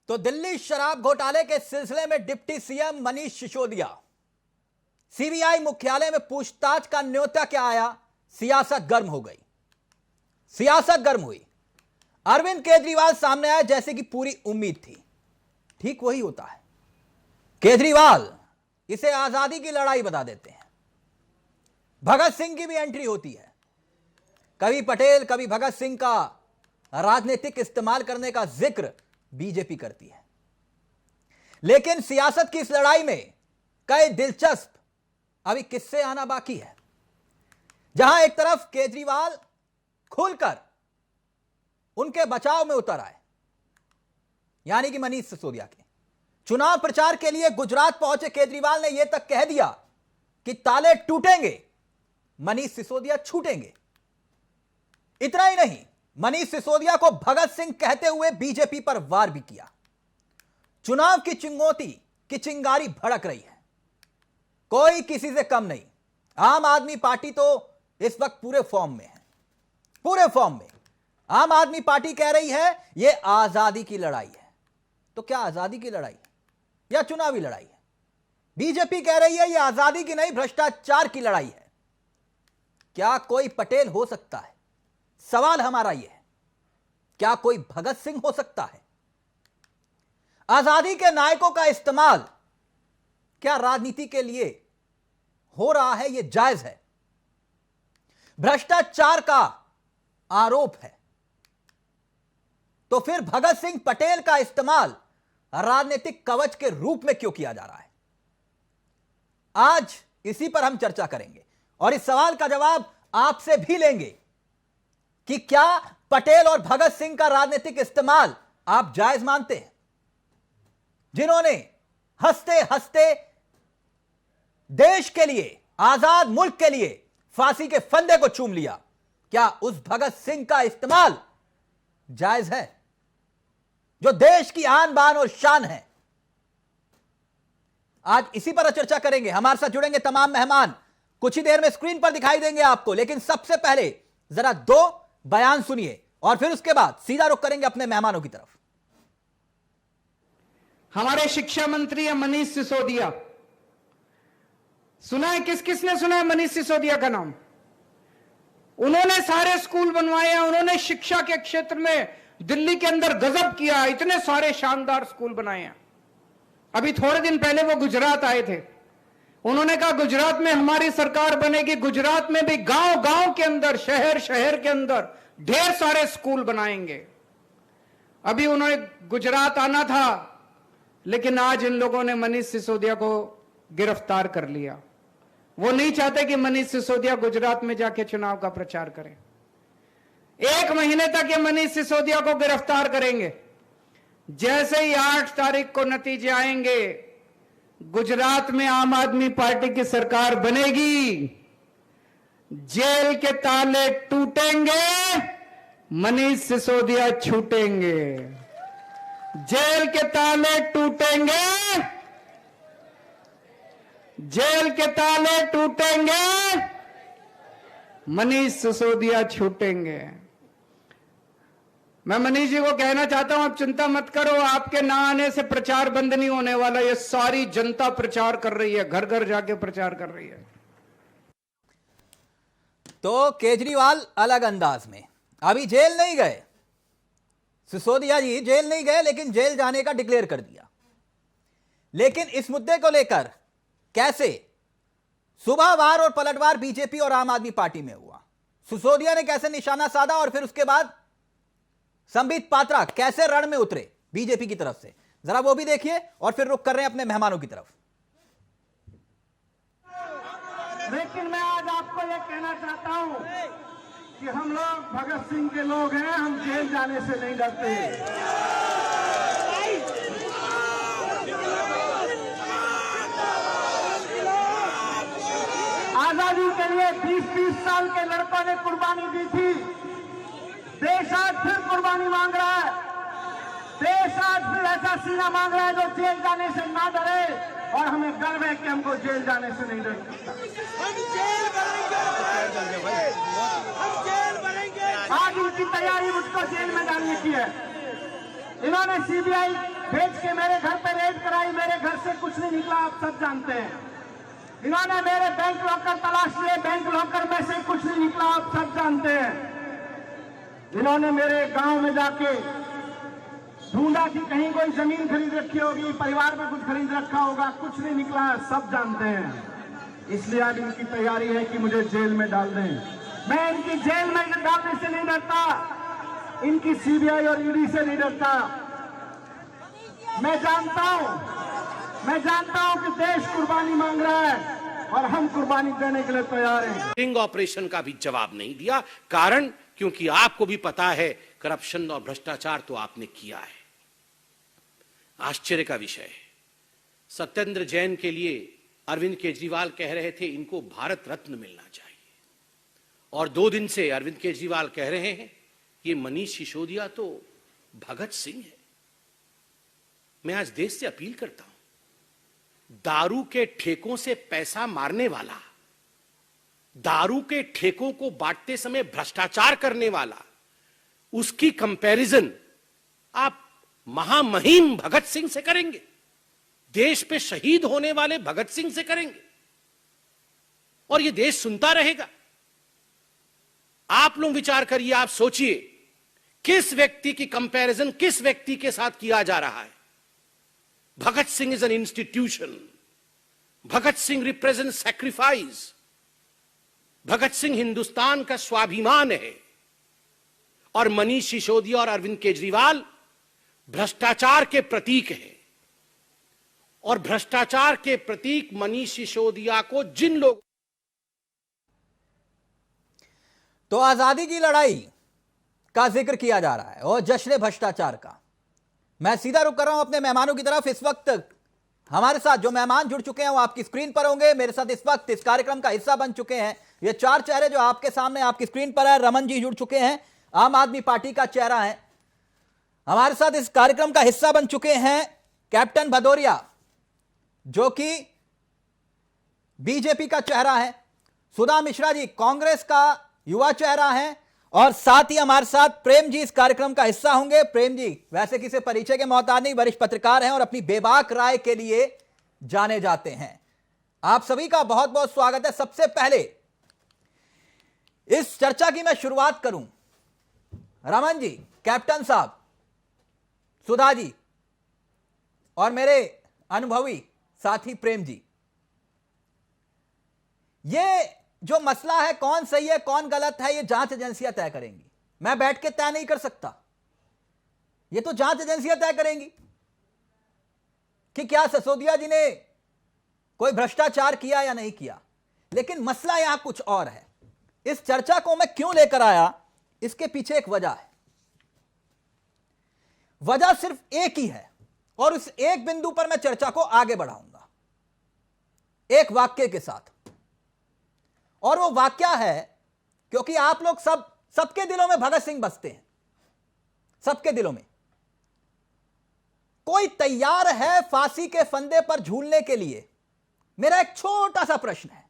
तो दिल्ली शराब घोटाले के सिलसिले में deputy CM Manish Sisodia CBI मुख्यालय में पूछताछ का न्योता क्या आया। सियासत गर्म हो गई, सियासत गर्म हुई। अरविंद केजरीवाल सामने आए जैसे कि पूरी उम्मीद थी। ठीक वही होता है, केजरीवाल इसे आजादी की लड़ाई बता देते हैं। भगत सिंह की भी एंट्री होती है। कभी पटेल कभी भगत सिंह का राजनीतिक इस्तेमाल करने का जिक्र बीजेपी करती है। लेकिन सियासत की इस लड़ाई में कई दिलचस्प अभी किस्से आना बाकी है। जहां एक तरफ केजरीवाल खुलकर उनके बचाव में उतर आए, यानी कि मनीष सिसोदिया के चुनाव प्रचार के लिए गुजरात पहुंचे केजरीवाल ने यह तक कह दिया कि ताले टूटेंगे, मनीष सिसोदिया छूटेंगे। इतना ही नहीं, मनीष सिसोदिया को भगत सिंह कहते हुए बीजेपी पर वार भी किया। चुनाव की चिंगोती की चिंगारी भड़क रही है, कोई किसी से कम नहीं। आम आदमी पार्टी तो इस वक्त पूरे फॉर्म में है, पूरे फॉर्म में। आम आदमी पार्टी कह रही है यह आजादी की लड़ाई है। तो क्या आजादी की लड़ाई है या चुनावी लड़ाई है? बीजेपी कह रही है यह आजादी की नहीं, भ्रष्टाचार की लड़ाई है। क्या कोई पटेल हो सकता है? सवाल हमारा यह है, क्या कोई भगत सिंह हो सकता है? आजादी के नायकों का इस्तेमाल क्या राजनीति के लिए हो रहा है? यह जायज है। भ्रष्टाचार का आरोप है, तो फिर भगत सिंह पटेल का इस्तेमाल राजनीतिक कवच के रूप में क्यों किया जा रहा है? आज इसी पर हम चर्चा करेंगे और इस सवाल का जवाब आपसे भी लेंगे कि क्या पटेल और भगत सिंह का राजनीतिक इस्तेमाल आप जायज मानते हैं? जिन्होंने हंसते हंसते देश के लिए, आजाद मुल्क के लिए फांसी के फंदे को चूम लिया, क्या उस भगत सिंह का इस्तेमाल जायज है जो देश की आन बान और शान है? आज इसी पर चर्चा करेंगे। हमारे साथ जुड़ेंगे तमाम मेहमान, कुछ ही देर में स्क्रीन पर दिखाई देंगे आपको। लेकिन सबसे पहले जरा दो बयान सुनिए और फिर उसके बाद सीधा रुख करेंगे अपने मेहमानों की तरफ। हमारे शिक्षा मंत्री है मनीष सिसोदिया। सुना है? किसने सुना है मनीष सिसोदिया का नाम? उन्होंने सारे स्कूल बनवाए हैं, उन्होंने शिक्षा के क्षेत्र में दिल्ली के अंदर गजब किया, इतने सारे शानदार स्कूल बनाए हैं। अभी थोड़े दिन पहले वो गुजरात आए थे। उन्होंने कहा गुजरात में हमारी सरकार बनेगी, गुजरात में भी गांव गांव के अंदर, शहर शहर के अंदर ढेर सारे स्कूल बनाएंगे। अभी उन्होंने गुजरात आना था, लेकिन आज इन लोगों ने मनीष सिसोदिया को गिरफ्तार कर लिया। वो नहीं चाहते कि मनीष सिसोदिया गुजरात में जाके चुनाव का प्रचार करें। 1 महीने तक ये मनीष सिसोदिया को गिरफ्तार करेंगे। जैसे ही 8 तारीख को नतीजे आएंगे, गुजरात में आम आदमी पार्टी की सरकार बनेगी, जेल के ताले टूटेंगे, मनीष सिसोदिया छूटेंगे। जेल के ताले टूटेंगे, जेल के ताले टूटेंगे, मनीष सिसोदिया छूटेंगे। मैं मनीष जी को कहना चाहता हूं, आप चिंता मत करो, आपके ना आने से प्रचार बंद नहीं होने वाला। ये सारी जनता प्रचार कर रही है, घर घर जाके प्रचार कर रही है। तो केजरीवाल अलग अंदाज में अभी जेल नहीं गए, सिसोदिया जी जेल नहीं गए, लेकिन जेल जाने का डिक्लेयर कर दिया। लेकिन इस मुद्दे को लेकर कैसे सुबहवार और पलटवार बीजेपी और आम आदमी पार्टी में हुआ, सिसोदिया ने कैसे निशाना साधा और फिर उसके बाद संबित पात्रा कैसे रण में उतरे बीजेपी की तरफ से, जरा वो भी देखिए और फिर रुख कर रहे हैं अपने मेहमानों की तरफ। लेकिन मैं आज आपको यह कहना चाहता हूं कि हम लोग भगत सिंह के लोग हैं, हम जेल जाने से नहीं डरते। आजादी के लिए 20-20 साल के लड़कों ने कुर्बानी दी थी। देश आज फिर कुर्बानी मांग रहा है। देश आज फिर ऐसा सीना मांग रहा है जो जेल जाने से ना डरे, और हमें गर्व है कि हमको जेल जाने से नहीं डर सकता। हम जेल बनेंगे। आज उनकी तैयारी मुझको जेल में डालने की है। इन्होंने सीबीआई भेज के मेरे घर पे रेड कराई, मेरे घर से कुछ नहीं निकला, आप सब जानते हैं। इन्होंने मेरे बैंक लॉकर तलाश लिए, बैंक लॉकर में से कुछ नहीं निकला, आप सब जानते हैं। इन्होंने मेरे गांव में जाके ढूंढा कि कहीं कोई जमीन खरीद रखी होगी, परिवार में कुछ खरीद रखा होगा, कुछ नहीं निकला, सब जानते हैं। इसलिए अब इनकी तैयारी है कि मुझे जेल में डाल दें। मैं इनकी जेल में डालने से नहीं डरता, इनकी सीबीआई और ईडी से नहीं डरता। मैं जानता हूं कि देश कुर्बानी मांग रहा है और हम कुर्बानी देने के लिए तैयार हैं। स्टिंग ऑपरेशन का भी जवाब नहीं दिया, कारण क्योंकि आपको भी पता है करप्शन और भ्रष्टाचार तो आपने किया है। आश्चर्य का विषय है, सत्येंद्र जैन के लिए अरविंद केजरीवाल कह रहे थे इनको भारत रत्न मिलना चाहिए, और 2 दिन से अरविंद केजरीवाल कह रहे हैं ये मनीष सिसोदिया तो भगत सिंह है। मैं आज देश से अपील करता हूं, दारू के ठेकों से पैसा मारने वाला, दारू के ठेकों को बांटते समय भ्रष्टाचार करने वाला, उसकी कंपैरिजन आप महामहिम भगत सिंह से करेंगे, देश पे शहीद होने वाले भगत सिंह से करेंगे, और ये देश सुनता रहेगा। आप लोग विचार करिए, आप सोचिए किस व्यक्ति की कंपैरिजन किस व्यक्ति के साथ किया जा रहा है। Bhagat Singh is an institution, Bhagat Singh represent sacrifice, Bhagat Singh Hindustan का स्वाभिमान है, और मनीष सिसोदिया और अरविंद केजरीवाल भ्रष्टाचार के प्रतीक हैं। और भ्रष्टाचार के प्रतीक मनीष सिसोदिया को जिन लोग तो आजादी की लड़ाई का जिक्र किया जा रहा है और जश्न भ्रष्टाचार का। मैं सीधा रुक कर रहा हूं अपने मेहमानों की तरफ। इस वक्त हमारे साथ जो मेहमान जुड़ चुके हैं वो आपकी स्क्रीन पर होंगे। मेरे साथ इस वक्त इस कार्यक्रम का हिस्सा बन चुके हैं ये 4 चेहरे जो आपके सामने आपकी स्क्रीन पर है। रमन जी जुड़ चुके हैं, आम आदमी पार्टी का चेहरा है। हमारे साथ इस कार्यक्रम का हिस्सा बन चुके हैं कैप्टन भदौरिया जो कि बीजेपी का चेहरा है, सुधा मिश्रा जी कांग्रेस का युवा चेहरा है, और साथ ही हमारे साथ प्रेम जी इस कार्यक्रम का हिस्सा होंगे। प्रेम जी वैसे किसी परिचय के मोहताज नहीं, वरिष्ठ पत्रकार हैं और अपनी बेबाक राय के लिए जाने जाते हैं। आप सभी का बहुत बहुत स्वागत है। सबसे पहले इस चर्चा की मैं शुरुआत करूं, रमन जी, कैप्टन साहब, सुधा जी और मेरे अनुभवी साथी प्रेम जी, ये जो मसला है कौन सही है कौन गलत है ये जांच एजेंसियां तय करेंगी। मैं बैठ के तय नहीं कर सकता, ये तो जांच एजेंसियां तय करेंगी कि क्या सिसोदिया जी ने कोई भ्रष्टाचार किया या नहीं किया। लेकिन मसला यहां कुछ और है। इस चर्चा को मैं क्यों लेकर आया, इसके पीछे एक वजह है। वजह सिर्फ एक ही है और उस एक बिंदु पर मैं चर्चा को आगे बढ़ाऊंगा एक वाक्य के साथ। और वो वाक्य है, क्योंकि आप लोग सबके दिलों में भगत सिंह बसते हैं, सबके दिलों में। कोई तैयार है फांसी के फंदे पर झूलने के लिए? मेरा एक छोटा सा प्रश्न है,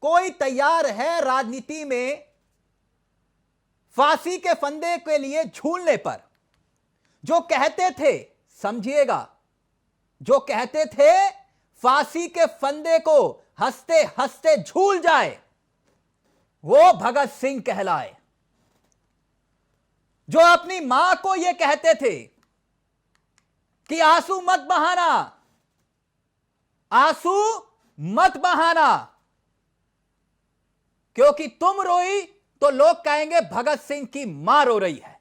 कोई तैयार है राजनीति में फांसी के फंदे के लिए झूलने पर? जो कहते थे, समझिएगा, जो कहते थे फांसी के फंदे को हंसते हंसते झूल जाए वो भगत सिंह कहलाए। जो अपनी मां को यह कहते थे कि आंसू मत बहाना, आंसू मत बहाना, क्योंकि तुम रोई तो लोग कहेंगे भगत सिंह की मां रो रही है।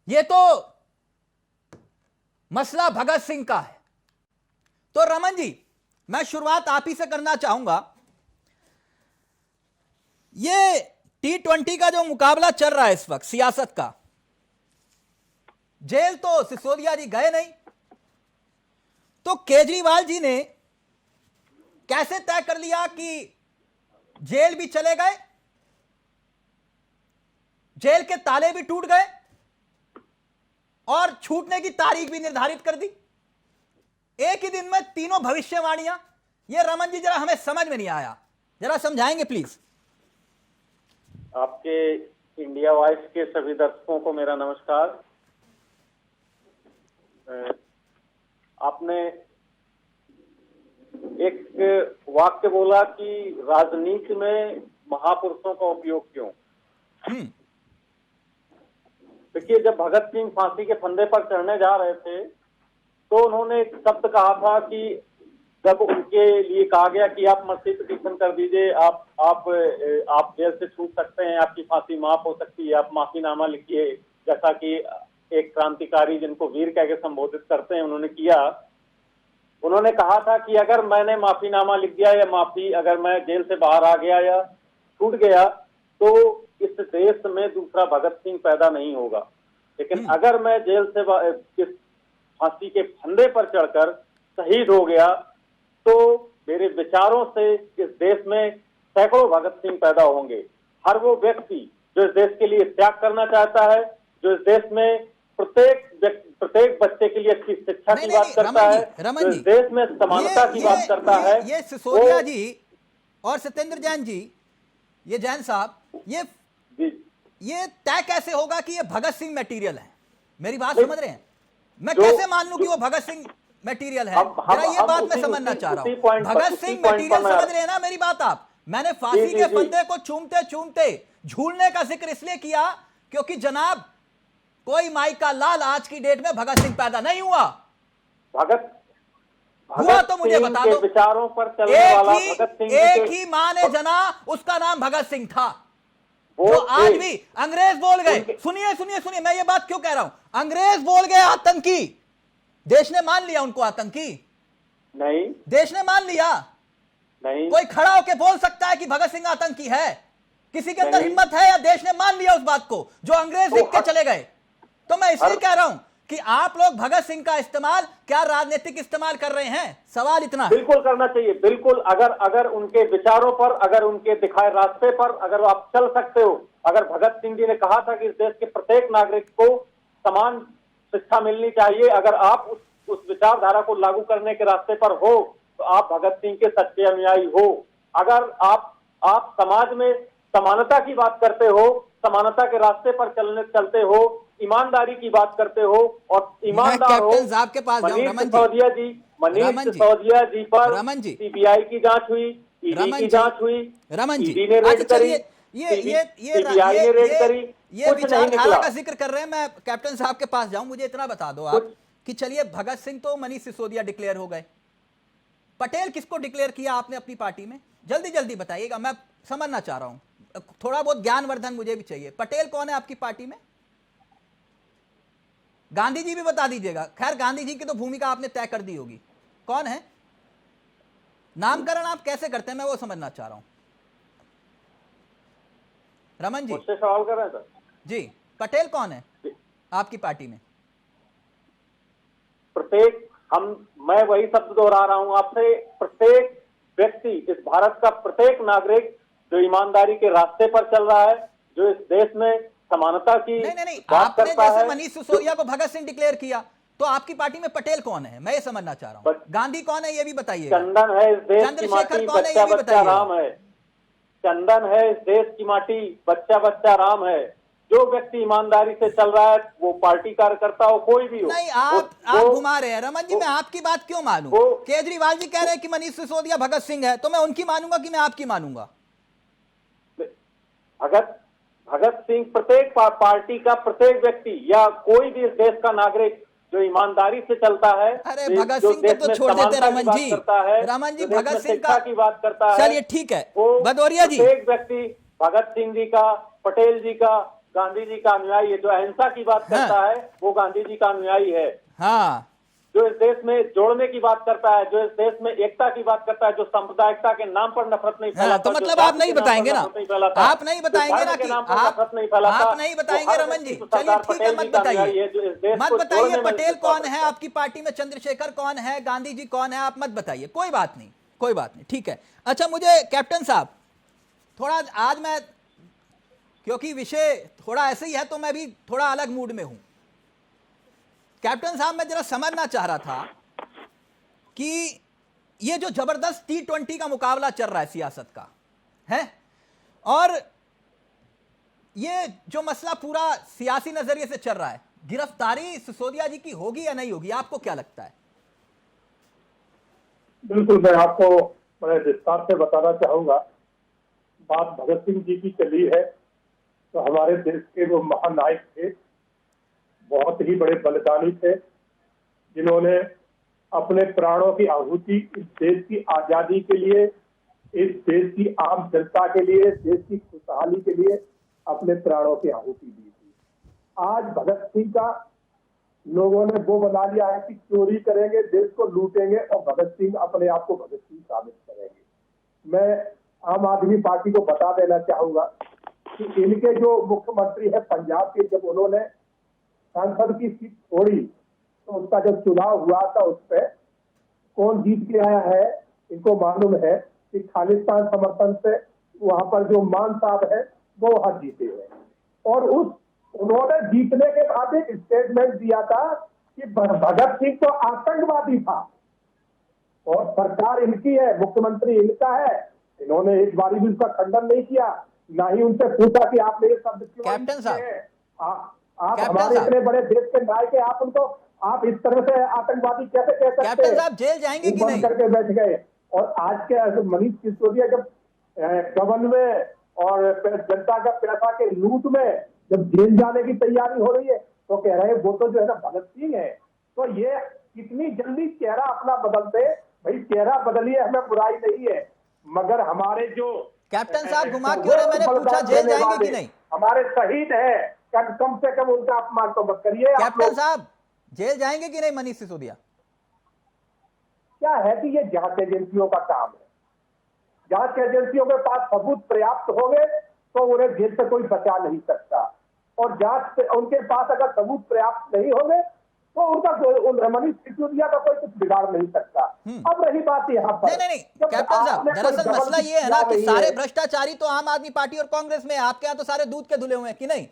यह तो मसला भगत सिंह का है। तो रमन जी, मैं शुरुआत आप ही से करना चाहूंगा। ये T20 का जो मुकाबला चल रहा है इस वक्त सियासत का, जेल तो सिसोदिया जी गए नहीं, तो केजरीवाल जी ने कैसे तय कर लिया कि जेल भी चले गए, जेल के ताले भी टूट गए और छूटने की तारीख भी निर्धारित कर दी एक ही दिन में? तीनों भविष्यवाणियां, ये रमन जी जरा हमें समझ में नहीं आया, जरा समझाएंगे प्लीज। आपके इंडिया वॉइस के सभी दर्शकों को मेरा नमस्कार। आपने एक वाक्य बोला कि राजनीति में महापुरुषों का उपयोग क्यों। देखिए, जब भगत सिंह फांसी के फंदे पर चढ़ने जा रहे थे तो उन्होंने एक शब्द कहा था कि जब उनके लिए कहा गया कि आप मर्सी पिटीशन कर दीजिए, आप जेल से छूट सकते हैं, आपकी फांसी माफ हो सकती है, आप माफीनामा लिखिए, जैसा कि एक क्रांतिकारी जिनको वीर कह के संबोधित करते हैं उन्होंने किया। उन्होंने कहा था कि अगर मैंने माफीनामा लिख दिया या अगर मैं जेल से बाहर आ गया या छूट गया तो इस देश में दूसरा भगत सिंह पैदा नहीं होगा, लेकिन अगर मैं जेल से इस फांसी के फंदे पर चढ़कर शहीद हो गया तो मेरे विचारों से इस देश में सैकड़ों भगत सिंह पैदा होंगे। हर वो व्यक्ति जो इस देश के लिए त्याग करना चाहता है, जो इस देश में प्रत्येक बच्चे के लिए अच्छी शिक्षा की बात करता है, जो इस देश में समानता की बात करता है। ये सिसोदिया जी और सत्येंद्र जैन जी, ये जैन साहब, ये तय कैसे होगा कि ये भगत सिंह मटेरियल है? मेरी बात समझ रहे हैं? मैं कैसे मान लूं कि वो भगत सिंह मटेरियल है? मेरा ये बात मैं समझना चाह रहा हूं। भगत सिंह मटेरियल समझ रहे हैं ना मेरी बात आप? मैंने फांसी के फंदे को चूमते चूमते झूलने का जिक्र इसलिए किया क्योंकि जनाब कोई माई का लाल आज की डेट में भगत सिंह पैदा नहीं हुआ। हुआ तो मुझे बता दो। विचारों पर चलने वाला भगत सिंह एक ही मां ने जना, उसका नाम भगत सिंह था, जो आज भी अंग्रेज बोल गए। सुनिए सुनिए सुनिए, मैं ये बात क्यों कह रहा हूं? अंग्रेज बोल गए आतंकी, देश ने मान लिया उनको आतंकी? नहीं, देश ने मान लिया नहीं। कोई खड़ा होकर बोल सकता है कि भगत सिंह आतंकी है? किसी के अंदर हिम्मत है? या देश ने मान लिया उस बात को जो अंग्रेज लिख के चले गए? तो मैं इसलिए कह रहा हूं कि आप लोग भगत सिंह का इस्तेमाल क्या राजनीतिक इस्तेमाल कर रहे हैं? सवाल इतना है। बिल्कुल करना चाहिए, बिल्कुल। अगर उनके विचारों पर, अगर उनके दिखाए रास्ते पर अगर आप चल सकते हो, अगर भगत सिंह जी ने कहा था कि इस देश के प्रत्येक नागरिक को समान शिक्षा मिलनी चाहिए, अगर आप उस विचारधारा को लागू करने के रास्ते पर हो तो आप भगत सिंह के सच्चे अनुयायी हो। अगर आप समाज में समानता की बात करते हो, समानता के रास्ते पर चलते हो, ईमानदारी की बात करते हो और ईमानदार हो। साहब के पास मनीष सिसोदिया जी पर सीबीआई की जांच हुई, ईडी की जांच हुई, ईडी ने रेड करी, सीबीआई ने रेड करी, ये विचारधारा का जिक्र कर रहे हैं। मैं कैप्टन साहब के पास जाऊं, मुझे इतना बता दो आप कि चलिए भगत सिंह तो मनीष सिसोदिया डिक्लेयर हो गए, पटेल किसको डिक्लेयर किया आपने अपनी पार्टी में? जल्दी जल्दी बताइएगा, मैं समझना चाह रहा हूं, थोड़ा बहुत ज्ञानवर्धन मुझे भी चाहिए। पटेल कौन है आपकी पार्टी में? गांधी जी भी बता दीजिएगा। खैर गांधी जी की तो भूमिका आपने तय कर दी होगी, कौन है? नामकरण आप कैसे करते हैं मैं वो समझना चाह रहा हूं। रमन जी मुझसे सवाल कर रहे हैं सर जी, पटेल कौन है आपकी पार्टी में? मैं वही शब्द दोहरा रहा हूं आपसे, प्रत्येक व्यक्ति, इस भारत का प्रत्येक नागरिक जो ईमानदारी के रास्ते पर चल रहा है, जो इस देश में समानता की नहीं, बात आपने करता जैसे है। मनीष सिसोदिया को भगत सिंह डिक्लेयर किया, तो आपकी पार्टी में पटेल कौन है मैं ये समझना चाह रहा हूं। गांधी कौन है ये भी बताइए। चंदन है इस देश की चंद्रशेखर माटी, कौन है बच्चा ये भी बच्चा बताइए। राम है। चंदन है इस देश की माटी, बच्चा बच्चा राम है। जो व्यक्ति ईमानदारी से चल रहा है, वो पार्टी कार्यकर्ता हो, कोई भी हो। नहीं, आप घुमा रहे हैं रमन जी। मैं आपकी बात क्यों मानूं? केजरीवाल जी कह रहे हैं कि मनीष सिसोदिया भगत सिंह है, तो मैं उनकी मानूंगा कि मैं आपकी मानूंगा? भगत सिंह प्रत्येक पार्टी का प्रत्येक व्यक्ति या कोई भी इस देश का नागरिक जो ईमानदारी से चलता है। अरे भगत सिंह को तो छोड़ देते रमन जी। रमन जी भगत सिंह की बात करता है। चलिए ठीक है, भदौरिया जी। एक व्यक्ति भगत सिंह जी का, पटेल जी का, गांधी जी का अनुयायी है। जो अहिंसा की बात करता है वो गांधी जी का अनुयायी है। हाँ, जो इस देश में जोड़ने की बात करता है, जो इस देश में एकता की बात करता है, जो सांप्रदायिकता के नाम पर नफरत नहीं फैलाता। तो मतलब आप नहीं बताएंगे ना, आप नहीं बताएंगे ना कि आप नहीं बताएंगे रमन जी। चलिए ठीक है, मत बताइए पटेल कौन है आपकी पार्टी में, चंद्रशेखर कौन है, गांधी जी कौन है, आप मत बताइए। कोई बात नहीं, कोई बात नहीं, ठीक है। अच्छा, मुझे कैप्टन साहब थोड़ा आज मैं, क्योंकि विषय थोड़ा ऐसे ही है तो मैं भी थोड़ा अलग मूड में हूं। कैप्टन साहब मैं जरा समझना चाह रहा था कि ये जो जबरदस्त T20 का मुकाबला चल रहा है सियासत का है, और ये जो मसला पूरा सियासी नजरिए से चल रहा है, गिरफ्तारी सिसोदिया जी की होगी या नहीं होगी, आपको क्या लगता है? बिल्कुल, मैं आपको बड़े विस्तार से बताना चाहूंगा। बात भगत सिंह जी की चली है तो हमारे देश के जो महानायक थे, बहुत ही बड़े बलिदानी थे, जिन्होंने अपने प्राणों की आहुति इस देश की आजादी के लिए, इस देश की आम जनता के लिए, देश की खुशहाली के लिए अपने प्राणों की आहुति दी थी। आज भगत सिंह का लोगों ने वो बना लिया है कि चोरी करेंगे, देश को लूटेंगे और भगत सिंह अपने आप को भगत सिंह साबित करेंगे। मैं आम आदमी पार्टी को बता देना चाहूंगा कि इनके जो मुख्यमंत्री है पंजाब के, जब उन्होंने सांसद की सीट छोड़ी तो उसका जब चुनाव हुआ था उस पर कौन जीत के आया है, इनको मालूम है कि खालिस्तान समर्थन से वहां पर जो मान साहब है वो वहां जीते हैं। और उन्होंने जीतने के बाद एक स्टेटमेंट दिया था कि भगत सिंह तो आतंकवादी था और सरकार इनकी है, मुख्यमंत्री इनका है। इन्होंने एक बारी भी उसका खंडन नहीं किया, ना ही उनसे पूछा कि आपने ये शब्द क्यों कैप्टन साहब, आप हमारे इतने बड़े देश के नायक है, आप इस तरह से आतंकवादी कैसे कह सकते हैं? कैप्टन साहब जेल जाएंगे कि नहीं? करके बैठ गए। और आज के मनीष सिसोदिया जब गबन में और जनता का पैसा के लूट में जब जेल जाने की तैयारी हो रही है तो कह रहे हैं वो तो जो है ना भगत सिंह है। तो ये कितनी जल्दी चेहरा अपना बदलते, भाई चेहरा बदलिए, हमें बुराई नहीं है, मगर हमारे जो कैप्टन साहब घुमा क्यों रहे, मैंने पूछा जेल जाएंगे कि नहीं? हमारे शहीद है, कम से कम उनका अपमान तो मत करिए। कैप्टन साहब जेल जाएंगे कि नहीं मनीष सिसोदिया? क्या है कि ये जांच एजेंसियों का काम है। जांच एजेंसियों के पास सबूत पर्याप्त होंगे तो उन्हें जेल से कोई बचा नहीं सकता, और जांच उनके पास अगर सबूत पर्याप्त नहीं होंगे तो उनका मनीष सिसोदिया का कोई कुछ बिगाड़ नहीं सकता। अब रही बात यहाँ पर, नहीं कैप्टन साहब, दरअसल मसला ये है ना कि सारे भ्रष्टाचारी तो आम आदमी पार्टी और कांग्रेस में है, आपके यहाँ तो सारे दूध के धुले हुए हैं कि नहीं?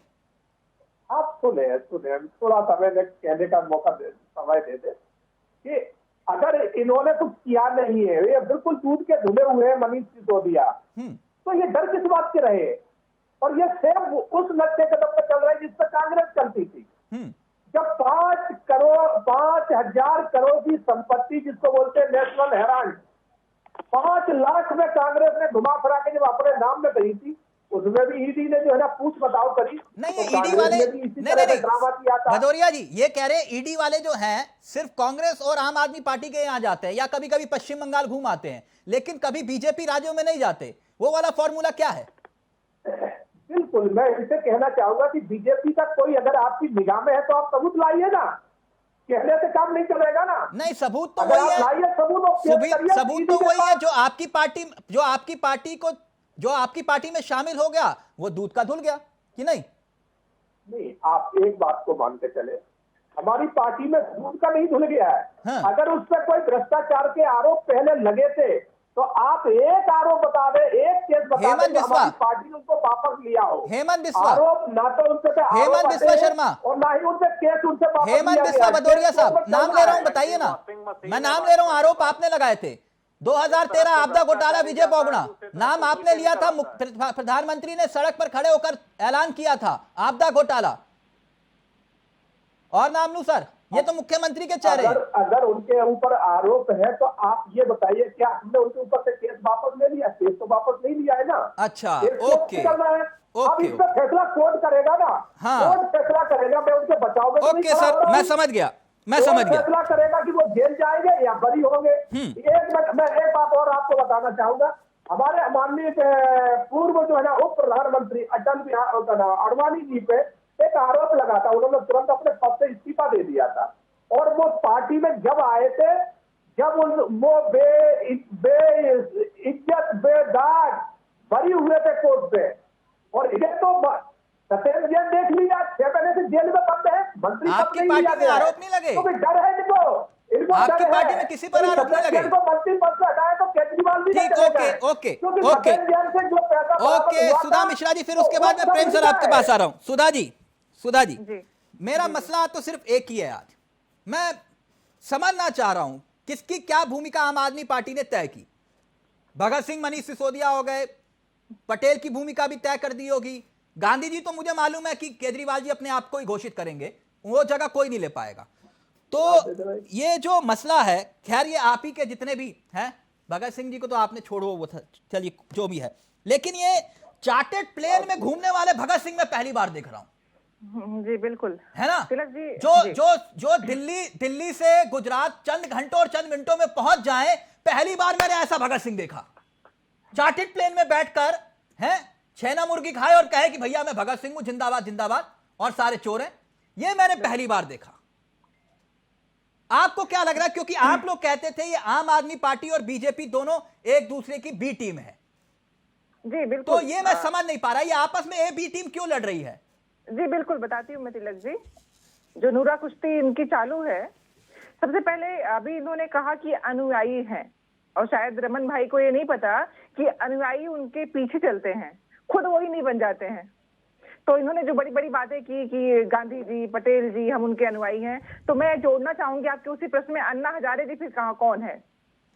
आप सुने थोड़ा समय कहने का मौका समय दे दे कि अगर इन्होंने कुछ किया नहीं है, ये बिल्कुल दूध के धुले हुए हैं मनीष सिसोदिया, तो ये डर किस बात के रहे? और ये सेम उस नक्शे कदम पर चल रहा है जिस पर कांग्रेस चलती थी। जब 5,000 करोड़ की संपत्ति जिसको बोलते हैं नेशनल हेराल्ड, 5 लाख में कांग्रेस ने घुमा फिरा के जब अपने नाम में गई थी, उसमें भी ईडी ने जो है ना पूछ बताओ करी। नहीं ईडी वाले नहीं भदौरिया जी ये कह रहे हैं ईडी वाले जो हैं सिर्फ कांग्रेस और आम आदमी पार्टी के यहाँ जाते हैं या कभी कभी पश्चिम बंगाल घूम आते हैं, लेकिन कभी बीजेपी राज्यों में नहीं जाते। वो वाला फॉर्मूला क्या है? बिल्कुल, मैं इसे कहना चाहूंगा कि बीजेपी का कोई अगर आपकी निगाह में है तो आप सबूत लाइए ना, कहने से काम नहीं चलेगा ना। नहीं सबूत तो वही है, सबूत तो वही है जो आपकी पार्टी में शामिल हो गया वो दूध का धुल गया कि नहीं? नहीं, आप एक बात को मान के चले, हमारी पार्टी में दूध का नहीं धुल गया है। हाँ। अगर उस पर कोई भ्रष्टाचार के आरोप पहले लगे थे तो आप एक आरोप बता दे, एक केस बता दे, हमारी पार्टी ने उनको वापस लिया हो। हेमंत बिस्वा आरोप ना तो उनसे हेमंत बिस्वा शर्मा और ना ही उनसे केस उनसे वापस हेमंत बिस्वा भदौरिया साहब नाम ले रहा हूं, बताइए ना, मैं नाम ले रहा हूं। आरोप आपने लगाए थे 2013 आपदा घोटाला, विजय बोगड़ा नाम आपने लिया था, प्रधानमंत्री ने सड़क पर खड़े होकर ऐलान किया था आपदा घोटाला, और नाम लूं सर, ये तो मुख्यमंत्री के चेहरे। अगर उनके ऊपर आरोप है तो आप ये बताइए क्या हमने उनके ऊपर से केस वापस ले लिया? केस तो वापस नहीं लिया है ना। अच्छा ओके अब इस पर फैसला कोर्ट करेगा ना। हाँ। कोर्ट फैसला करेगा, मैं उनके बचाव में ओके सर, मैं समझ गया फैसला करेगा कि वो जेल जाएंगे या बरी होंगे। मैं एक बात और आपको बताना चाहूंगा, हमारे माननीय पूर्व जो है ना उप प्रधानमंत्री अटल बिहारी आडवाणी जी पे एक आरोप लगा था, उन्होंने तुरंत अपने पद से इस्तीफा दे दिया था, और वो पार्टी में जब आए थे, जब वो इज्जत बेदाग बरी हुए थे कोर्ट पे, और इधर तो सत्येंद्र जैन देख लिया 6 महीने से जेल में बंद है, मंत्री आपकी पार्टी में आरोप नहीं लगे? तो डर है इनको आपकी पार्टी में किसी पर आरोप नहीं लगे? मंत्री पद से हटाया तो केजरीवाल भी ठीक, ओके सुधा मिश्रा जी, फिर उसके बाद में प्रेम सर आपके पास आ रहा हूं। सुधा जी मेरा मसला तो सिर्फ एक ही है। आज मैं समझना चाह रहा हूं किसकी क्या भूमिका आम आदमी पार्टी ने तय की। भगत सिंह मनीष सिसोदिया हो गए, पटेल की भूमिका भी तय कर दी होगी, गांधी जी तो मुझे मालूम है कि केजरीवाल जी अपने आप को ही घोषित करेंगे, वो जगह कोई नहीं ले पाएगा। तो ये जो मसला है, खैर ये आप ही के जितने भी हैं, भगत सिंह जी को तो आपने छोड़ो, वो था, चलिए जो भी है, लेकिन ये चार्टर्ड प्लेन में घूमने वाले भगत सिंह मैं पहली बार देख रहा हूं। जी बिल्कुल, है ना? तिलक जी, जो दिल्ली से गुजरात चंद घंटों और चंद मिनटों में पहुंच जाए, पहली बार मैंने ऐसा भगत सिंह देखा, चार्टर्ड प्लेन में बैठकर हैं, छेना मुर्गी खाए और कहे कि भैया मैं भगत सिंह हूं, जिंदाबाद जिंदाबाद, और सारे चोर हैं। ये मैंने पहली बार देखा। आपको क्या लग रहा है? क्योंकि आप लोग कहते थे ये आम आदमी पार्टी और बीजेपी दोनों एक दूसरे की बी टीम है। जी बिल्कुल। तो ये मैं समझ नहीं पा रहा, ये आपस में ए बी टीम क्यों लड़ रही है? जी बिल्कुल, बताती हूँ मैं तिलक जी। जो नूरा कुश्ती इनकी चालू है, सबसे पहले अभी इन्होंने कहा कि अनुयायी हैं, और शायद रमन भाई को ये नहीं पता कि अनुयायी उनके पीछे चलते हैं, खुद वो ही नहीं बन जाते हैं। तो इन्होंने जो बड़ी बड़ी बातें की कि गांधी जी, पटेल जी, हम उनके अनुयायी हैं, तो मैं जोड़ना चाहूंगी आपके उसी प्रश्न में, अन्ना हजारे जी फिर कहाँ कौन है?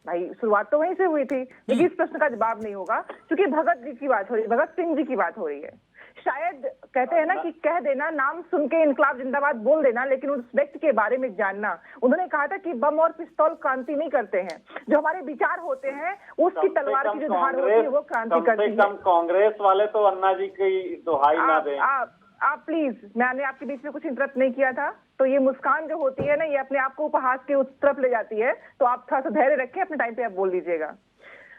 भाई शुरुआत तो वहीं से हुई थी, लेकिन इस प्रश्न का जवाब नहीं होगा, क्योंकि भगत जी की बात हो रही है, भगत सिंह जी की बात हो रही है। शायद कहते हैं ना कि कह देना, नाम सुन के इनकलाब जिंदाबाद बोल देना, लेकिन उस व्यक्ति के बारे में जानना। उन्होंने कहा था कि बम और पिस्तौल क्रांति नहीं करते हैं, जो हमारे विचार होते हैं उसकी तलवार की जो धार होती है वो क्रांति करती है। कांग्रेस वाले तो अन्ना जी की दुहाई ना दें। आप प्लीज, मैंने आपके बीच में कुछ इंटरप्ट नहीं किया था। तो ये मुस्कान जो होती है ना, ये अपने आप को उपहास के उस तरफ ले जाती है, तो आप थोड़ा सा धैर्य रखें, अपने टाइम पे आप बोल दीजिएगा।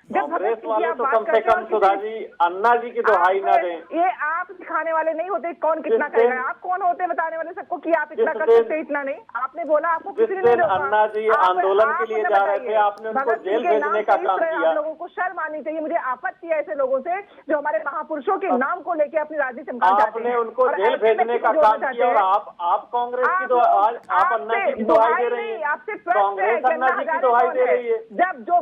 कांग्रेस वाले तो कम से कम सुधा जी, अन्ना जी की दुहाई ना दें। ये आप सिखाने वाले नहीं होते कौन कितना करेगा। आप कौन होते बताने वाले सबको कि आप इतना कर सकते, इतना नहीं। आपने बोला आपको किसी ने नहीं रोका। अन्ना जी आंदोलन के लिए जा रहे थे, आपने उनको जेल भेजने का काम किया। आप लोगों को शर्म आनी चाहिए। मुझे आपत्ति है ऐसे लोगों से जो हमारे महापुरुषों के नाम को लेके अपनी राजनीति चमकाना चाहते हैं। आपने उनको जेल भेजने का काम किया, और आप कांग्रेस की तो आज आप अन्ना जी की दुहाई दे रही है। आपसे कांग्रेस अन्ना जी की दुहाई दे रही है। जब जो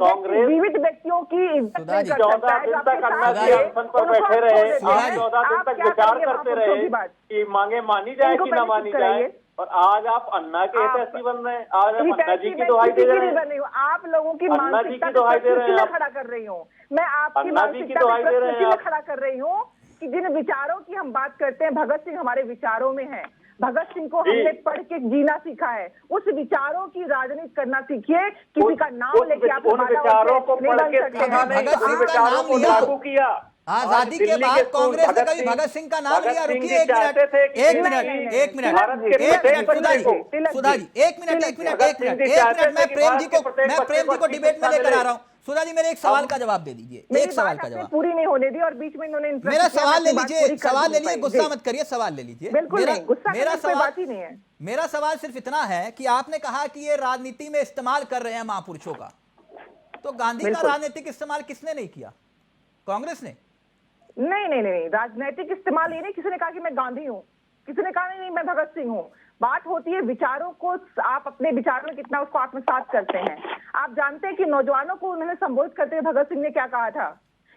जीवित व्यक्तियों की इज्जत 14 दिन तक अन्ना जी अनशन पर बैठे रहे, 14 दिन तक विचार करते रहे कि मांगे मानी जाए कि ना मानी जाए, और आज आप अन्ना के हितैषी बन रहे हैं। आज आप अन्ना जी की दुहाई दे रहे हैं। आप लोगों की अन्ना जी की दुहाई दे रहे हैं। खड़ा कर रही हूँ मैं, आपकी अन्ना जी की दुहाई दे रहे हैं। खड़ा कर रही हूँ कि जिन विचारों की हम बात करते हैं, भगत सिंह हमारे विचारों में है। भगत सिंह को हमने पढ़ के जीना सीखा है। उस विचारों की राजनीति करना सीखिए। किसी का नाम लेके आप उन विचारों को पढ़ के सीखा नहीं, उन विचारों को लागू किया। आजादी के बाद कांग्रेस ने कभी भगत सिंह का नाम लिया? रुकिए एक मिनट सुधा जी, एक मिनट, मैं प्रेम जी को डिबेट में लेकर आ रहा हूँ। सुधा जी, मेरे एक सवाल का जवाब दे दीजिए, एक सवाल का जवाब। पूरी नहीं होने दी और बीच में इन्होंने मेरा सवाल ले लीजिए, गुस्सा मत करिए, सवाल ले लीजिए। मेरा सवाल सिर्फ इतना है कि आपने कहा कि ये राजनीति में इस्तेमाल कर रहे हैं महापुरुषों का, तो गांधी का राजनीतिक इस्तेमाल किसने नहीं किया? कांग्रेस ने? नहीं, राजनीतिक इस्तेमाल ये नहीं। किसी ने कहा कि मैं गांधी हूँ, किसी ने कहा नहीं मैं भगत सिंह हूँ। बात होती है विचारों को, आप अपने विचारों में कितना उसको आत्मसात करते हैं। आप जानते हैं कि नौजवानों को उन्होंने संबोधित करते हुए भगत सिंह ने क्या कहा था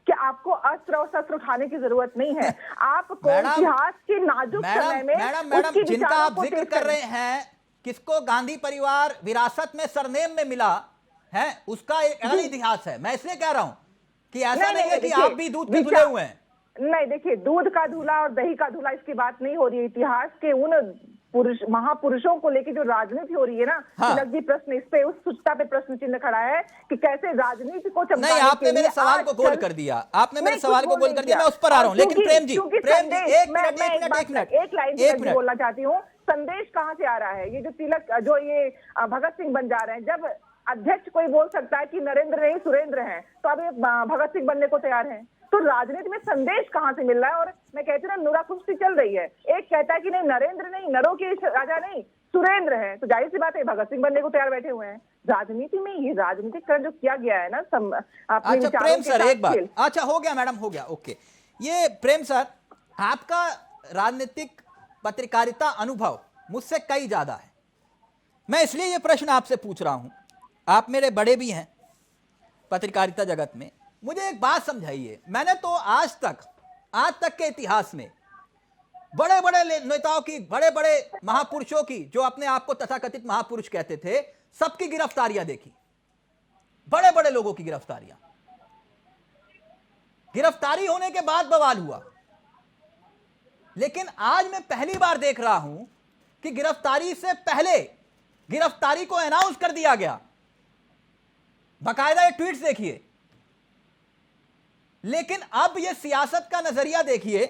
कि आपको अस्त्र और शस्त्र उठाने की जरूरत नहीं है। आपको इतिहास के नाजुक समय में मैडम जिनका आप जिक्र कर रहे हैं, किसको गांधी परिवार विरासत में सरनेम में मिला है, उसका एक अलग इतिहास है। मैं इसलिए कह रहा हूं कि ऐसा नहीं है कि आप भी दूध के धुले हुए हैं। नहीं, देखिए, दूध का धुला और दही का धुला इसकी बात नहीं हो रही है। इतिहास के उन महापुरुषों को लेके जो राजनीति हो रही है ना, तिलक जी, प्रश्न इस पे, उस सूचना पे प्रश्न चिन्ह खड़ा है कि कैसे राजनीति को चमकाने नहीं, आपने मेरे सवाल को गोल कर दिया, आपने मेरे सवाल को गोल कर दिया, मैं उस पर आ रहा हूं। लेकिन प्रेम जी, एक लाइन बोलना चाहती हूँ। संदेश कहाँ से आ रहा है? ये जो तिलक, जो ये भगत सिंह बन जा रहे हैं, जब अध्यक्ष कोई बोल सकता है कि नरेंद्र नहीं सुरेंद्र हैं, तो अब ये भगत सिंह बनने को तैयार हैं। तो राजनीति में संदेश कहाँ से मिल रहा है? और मैं कहती हूँ ना, नुरा कुश्ती चल रही है। एक कहता है कि नहीं नरेंद्र नहीं, नरों के राजा नहीं, सुरेंद्र है, तो जाहिर सी बात है भगत सिंह बनने को तैयार बैठे हुए हैं। राजनीति में ये राजनीतिकरण जो किया गया है ना, अच्छा प्रेम सर, एक बार, अच्छा हो गया मैडम, हो गया, ओके। ये प्रेम सर, आपका राजनीतिक पत्रकारिता अनुभव मुझसे कई ज्यादा है। मैं इसलिए ये प्रश्न आपसे पूछ रहा हूं, आप मेरे बड़े भी हैं पत्रकारिता जगत में। मुझे एक बात समझाइए, मैंने तो आज तक के इतिहास में बड़े बड़े नेताओं की, बड़े बड़े महापुरुषों की, जो अपने आप को तथाकथित महापुरुष कहते थे, सबकी गिरफ्तारियां देखी। बड़े बड़े लोगों की गिरफ्तारियां, गिरफ्तारी होने के बाद बवाल हुआ। लेकिन आज मैं पहली बार देख रहा हूं कि गिरफ्तारी से पहले गिरफ्तारी को अनाउंस कर दिया गया। बाकायदा ये ट्वीट्स देखिए। लेकिन अब ये सियासत का नजरिया देखिए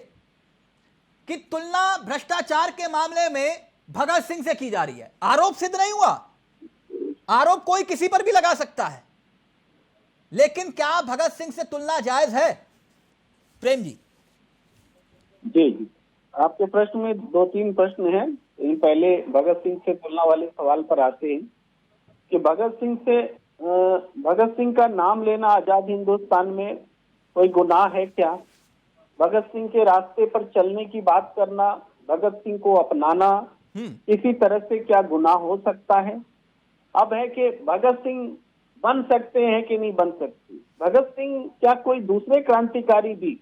कि तुलना भ्रष्टाचार के मामले में भगत सिंह से की जा रही है। आरोप सिद्ध नहीं हुआ, आरोप कोई किसी पर भी लगा सकता है, लेकिन क्या भगत सिंह से तुलना जायज है? प्रेम जी। जी, आपके प्रश्न में 2-3 प्रश्न हैं। पहले भगत सिंह से तुलना वाले सवाल पर आते हैं कि भगत सिंह का नाम लेना आजाद हिंदुस्तान में कोई गुनाह है क्या? भगत सिंह के रास्ते पर चलने की बात करना, भगत सिंह को अपनाना किसी तरह से क्या गुनाह हो सकता है? अब है कि भगत सिंह बन सकते हैं कि नहीं बन सकते। भगत सिंह क्या कोई दूसरे क्रांतिकारी भी,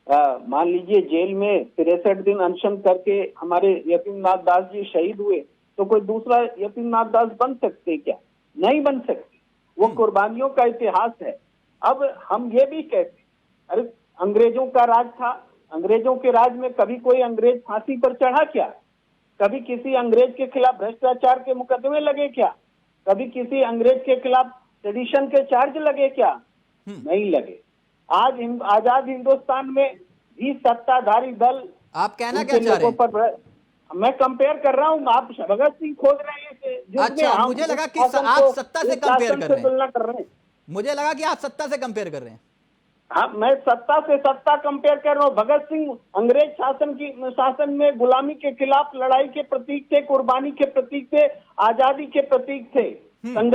मान लीजिए जेल में 63 दिन अनशन करके हमारे यतीन्द्रनाथ दास जी शहीद हुए, तो कोई दूसरा यतीन्द्रनाथ दास बन सकते क्या? नहीं बन सकते। वो कुर्बानियों का इतिहास है। अब हम ये भी कहते, अरे अंग्रेजों का राज था, अंग्रेजों के राज में कभी कोई अंग्रेज फांसी पर चढ़ा क्या? कभी किसी अंग्रेज के खिलाफ भ्रष्टाचार के मुकदमे लगे क्या? कभी किसी अंग्रेज के खिलाफ सेडिशन के चार्ज लगे क्या? नहीं लगे। आज आजाद हिंदुस्तान में भी सत्ताधारी दल, आप कहना क्या चाह रहे हैं? मैं कंपेयर कर रहा हूँ। आप भगत सिंह खोज रहे हैं। अच्छा, मुझे लगा कि आप सत्ता से कंपेयर कर रहे हैं। तुलना कर रहे हैं। मुझे लगा कि आप सत्ता से कंपेयर कर रहे हैं। हाँ, मैं सत्ता से सत्ता कंपेयर कर रहा हूँ। भगत सिंह अंग्रेज शासन में गुलामी के खिलाफ लड़ाई के प्रतीक थे, कुर्बानी के प्रतीक थे, आजादी के प्रतीक थे,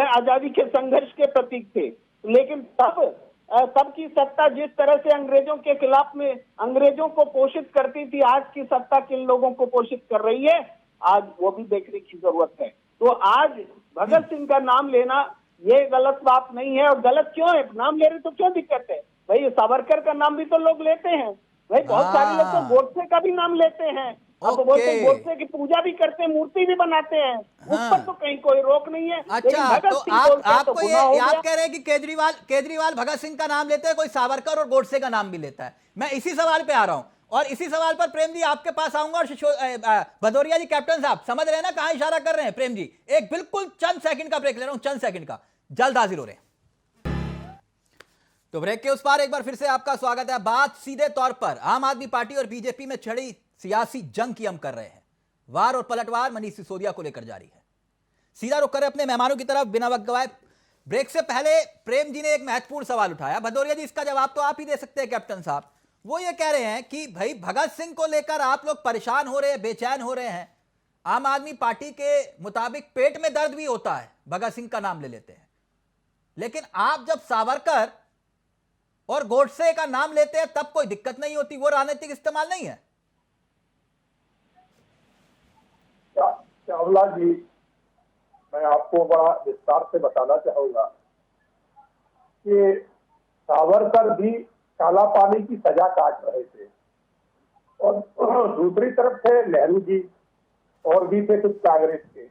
आजादी के संघर्ष के प्रतीक थे। लेकिन तब की सत्ता जिस तरह से अंग्रेजों के खिलाफ में अंग्रेजों को पोषित करती थी, आज की सत्ता किन लोगों को पोषित कर रही है, आज वो भी देखने की जरूरत है। तो आज भगत सिंह का नाम लेना ये गलत बात नहीं है। और गलत क्यों है? नाम ले रहे तो क्यों दिक्कत है भाई? सावरकर का नाम भी तो लोग लेते हैं भाई। बहुत सारे लोग तो गोडसे का भी नाम लेते हैं। अब बोलते गोडसे की पूजा भी करते हैं, मूर्ति भी बनाते हैं। उस पर तो कहीं कोई रोक नहीं है। अच्छा, तो आपको आप कह रहे हैं कि केजरीवाल भगत सिंह का नाम लेते हैं, कोई सावरकर और गोडसे का नाम भी लेता है। मैं इसी सवाल पे आ रहा हूं, और इसी सवाल पर प्रेम जी आपके पास आऊंगा। और भदौरिया जी, कैप्टन साहब समझ रहे हैं ना कहां इशारा कर रहे हैं? प्रेम जी, एक बिल्कुल चंद सेकंड का ब्रेक ले रहा हूं, चंद सेकंड का, जल्द हाजिर हो रहे हैं। तो ब्रेक के उस पार एक बार फिर से आपका स्वागत है। बात सीधे तौर पर आम आदमी पार्टी और बीजेपी में छिड़ी सियासी जंग की हम कर रहे हैं। वार और पलटवार मनीष सिसोदिया को लेकर जारी है। सीधा रुक कर अपने मेहमानों की तरफ बिना वक्त गवाए। ब्रेक से पहले प्रेम जी ने एक महत्वपूर्ण सवाल उठाया। भदौरिया जी, इसका जवाब तो आप ही दे सकते हैं कैप्टन साहब। वो ये कह रहे हैं कि भाई भगत सिंह को लेकर आप लोग परेशान हो रहे हैं, बेचैन हो रहे हैं। आम आदमी पार्टी के मुताबिक पेट में दर्द भी होता है, भगत सिंह का नाम ले लेते हैं, लेकिन आप जब सावरकर और गोडसे का नाम लेते हैं तब कोई दिक्कत नहीं होती। वो राजनीतिक इस्तेमाल नहीं है? चावला जी, मैं आपको बड़ा विस्तार से बताना चाहूंगा कि सावरकर भी काला पानी की सजा काट रहे थे, और दूसरी तरफ थे नेहरू जी, और भी थे कुछ कांग्रेस के।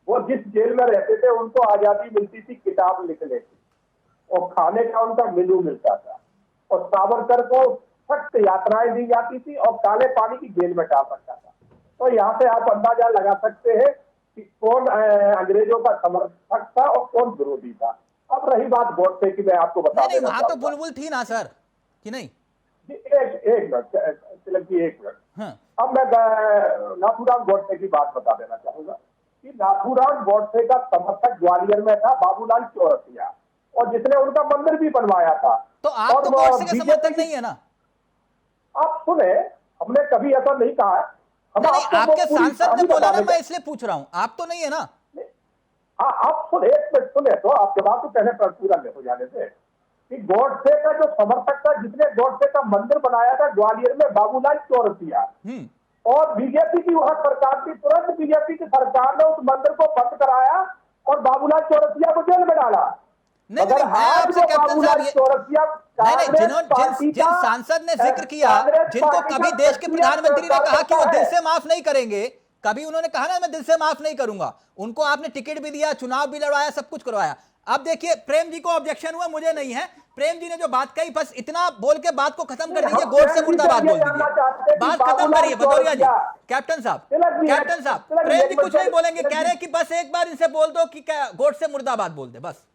वो जिस जेल में रहते थे उनको आजादी मिलती थी किताब लिखने की, और खाने का उनका मेनू मिलता था, और सावरकर को सख्त यातनाएं दी जाती थी और काले पानी की जेल में डाल सकता था। तो यहाँ से आप अंदाजा लगा सकते हैं कि कौन अंग्रेजों का समर्थक था और कौन विरोधी था। अब रही बात गोडसे की, मैं आपको बता देना वहां तो बुलबुल थी ना सर, कि नहीं? एक मिनट। अब मैं नाथूराम गोडसे की बात बता देना चाहूंगा कि नाथूराम गोडसे का समर्थक ग्वालियर में था बाबूलाल चौरसिया, और जिसने उनका मंदिर भी बनवाया था। तो आप तो गोडसे के समर्थक नहीं है ना? आप सुने, हमने कभी ऐसा नहीं कहा है। आपके सांसद ने बोला ना, मैं इसलिए पूछ रहा हूं। आप तो नहीं है ना? हाँ, आप सुने तो आप जवाब तो पहले पूरा हो जाने से कि गोडसे का जो समर्थक था, जिसने गोडसे का मंदिर बनाया था ग्वालियर में, बाबूलाल चौरसिया, और बीजेपी की वहां सरकार थी, तुरंत बीजेपी की सरकार ने उस मंदिर को बंद कराया और बाबुलाल चौरसिया को जेल में डाला। नहीं, जिन सांसद ने जिक्र किया, जिनको कभी देश के प्रधानमंत्री ने कहा कि वो दिल से माफ नहीं करेंगे, कभी उन्होंने कहा ना मैं दिल से माफ नहीं करूंगा, उनको आपने टिकट भी दिया, चुनाव भी लड़वाया, सब कुछ करवाया। अब देखिए प्रेम जी को ऑब्जेक्शन हुआ, मुझे नहीं है। प्रेम जी ने जो बात कही, बस इतना बोल के बात को खत्म कर दीजिए, गोडसे मुर्दाबाद बोल दीजिए, बात खत्म करिए। भदौरिया जी, कैप्टन साहब, प्रेम जी कुछ नहीं बोलेंगे, कह रहे हैं कि बस एक बार इनसे बोल दो कि गोडसे मुर्दाबाद बोल दे बस।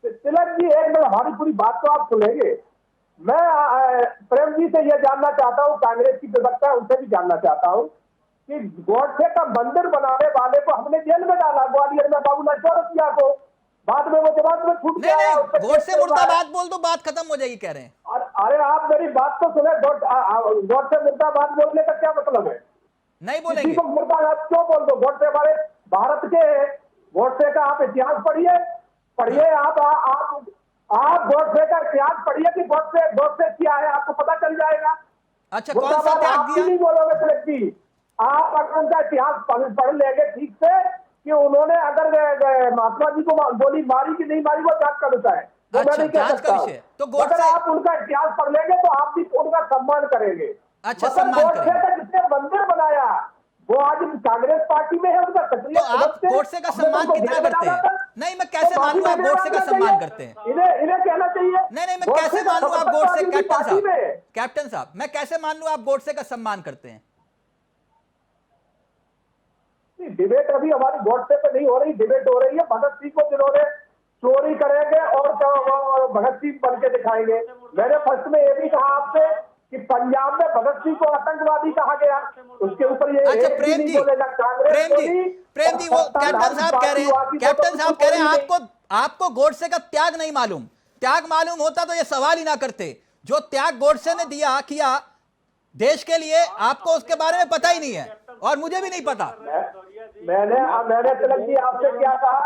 तिलक जी, एक मिनट, हमारी पूरी बात तो आप सुनेंगे। मैं प्रेम जी से यह जानना चाहता हूँ, कांग्रेस की प्रवक्ता है उनसे भी जानना चाहता हूँ कि गोडसे का मंदिर बनाने वाले को हमने जेल में डाला, ग्वालियर में बाबूलाल चौरसिया को, बाद में वो जमात में छूट गया। नहीं, गोडसे मुर्दाबाद बोल दो, बात खत्म हो जाएगी, कह रहे हैं। अरे आप मेरी बात तो सुने, गोडसे मुर्दाबाद बोलने का क्या मतलब है? नहीं बोलेंगे। किसी को मुर्दाबाद क्यों बोल दो? गोडसे हमारे भारत के, गोडसे का आप इतिहास पढ़िए, आप गोडसे का इतिहास पढ़िए कि गोडसे क्या है, आपको पता चल जाएगा। अच्छा, कौन सा त्याग दिया? नहीं बोलोगे तिलक जी, आप अगर उनका इतिहास पढ़ लेंगे ठीक से कि उन्होंने अगर महात्मा जी को गोली मारी कि नहीं मारी, वो जांच का विषय है, वो मैं नहीं कह सकता। तो अगर आप उनका इतिहास पढ़ लेंगे तो आप भी उनका सम्मान करेंगे। अच्छा, सम्मान करेंगे। जिसने मंदिर बनाया वो आज कांग्रेस पार्टी में है, उनका सक्रिय। तो आप गोडसे का सम्मान कितना करते हैं? नहीं, मैं कैसे मानूं आप गोडसे का सम्मान करते हैं? इन्हें कहना चाहिए। नहीं, मैं कैसे मानूं आप गोडसे, कैप्टन साहब, मैं कैसे मान लूं आप गोडसे का सम्मान करते हैं? डिबेट अभी हमारी गोडसे पे नहीं हो रही, डिबेट हो रही है भगत सिंह को जिन्होंने चोरी करेंगे और भगत सिंह बन के दिखाएंगे। मैंने फर्स्ट में ये भी कहा आपसे कि पंजाब में भगत सिंह को आतंकवादी कहा गया, उसके ऊपर ये अच्छा, प्रेम जी, वो कैप्टन साहब कह रहे हैं आपको गोडसे का त्याग नहीं मालूम। त्याग मालूम होता तो ये सवाल ही ना करते। जो त्याग गोडसे ने किया देश के लिए, आपको उसके बारे में पता ही नहीं है और मुझे भी नहीं पता। मैंने तिलक जी आपसे क्या कहा?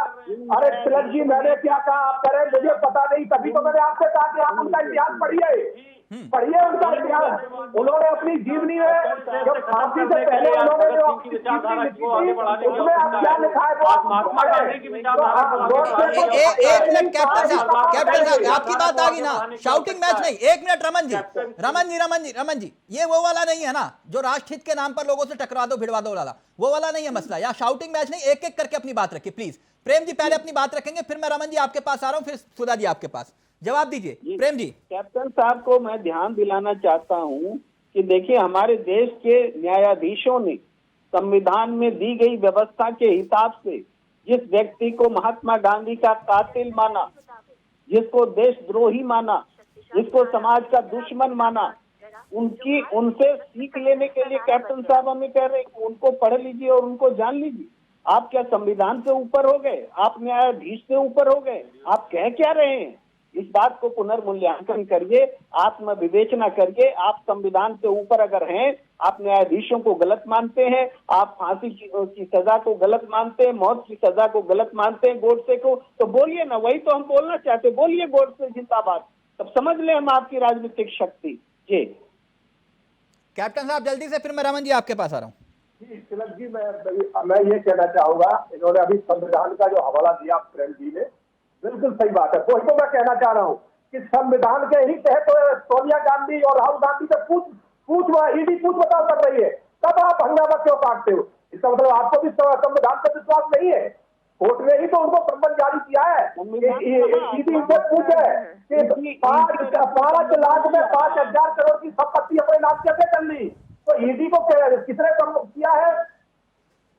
अरे तिलक जी, मैंने क्या कहा? आप कह रहे मुझे पता नहीं, तभी तो मैंने आपसे कहा कि आप उनका इतिहास पढ़िए उनका इतिहास। उन्होंने अपनी जीवनी में जब फांसी से पहले उन्होंने जो अपनी जीवनी लिखी थी, उसमें आप क्या लिखा है वो आप महात्मा गांधी की एक मिनट कैप्टन साहब, आपकी बात आ गई ना, शाउटिंग मैच नहीं। एक मिनट रमन जी, ये वो वाला नहीं है ना जो राष्ट्रहित के नाम पर लोगों से टकरा दो भिड़वा दो वाला, वो वाला नहीं है मसला। या शाउटिंग मैच नहीं, एक एक करके अपनी बात रखिए प्लीज। प्रेम जी पहले अपनी बात रखेंगे, फिर मैं रमन जी आपके पास आ रहा हूं, फिर सुधा जी आपके पास। जवाब दीजिए प्रेम जी। कैप्टन साहब को मैं ध्यान दिलाना चाहता हूं कि देखिए, हमारे देश के न्यायाधीशों ने संविधान में दी गई व्यवस्था के हिसाब से जिस व्यक्ति को महात्मा गांधी का कातिल माना, जिसको देशद्रोही माना, जिसको समाज का दुश्मन माना, उनसे सीख लेने के लिए कैप्टन साहब हमें कह रहे हैं कि उनको पढ़ लीजिए और उनको जान लीजिए। आप क्या संविधान से ऊपर हो गए? आप न्यायाधीश से ऊपर हो गए? आप कह क्या रहे हैं? इस बात को पुनर्मूल्यांकन करिए, आत्मविवेचना करिए। आप संविधान से ऊपर अगर हैं, आप न्यायाधीशों को गलत मानते हैं, आप फांसी की सजा को गलत मानते हैं, मौत की सजा को गलत मानते हैं गोडसे को, तो बोलिए ना, वही तो हम बोलना चाहते हैं। बोलिए गोडसे जिंदाबाद, तब समझ लें हम आपकी राजनीतिक शक्ति। जी कैप्टन साहब जल्दी से, फिर मैं रमन जी आपके पास आ रहा हूँ। तिलक जी, मैं ये कहना चाहूंगा, इन्होंने अभी संविधान का जो हवाला दिया प्रेम जी ने, बिल्कुल सही बात है। वही तो मैं कहना चाह रहा हूँ कि संविधान के ही तहत सोनिया गांधी और राहुल गांधी से ईडी पूछ बताओ कर रही है, तब आप हंगामा क्यों काटते हो? इसका मतलब आपको भी संविधान पर विश्वास नहीं है। कोर्ट ने ही तो उनको प्रबंध जारी किया है। ईडी उनसे पूछे कि 5 लाख में 5,000 करोड़ की संपत्ति अपने नाम कैसे कर ली, तो ईडी को किसने किया है?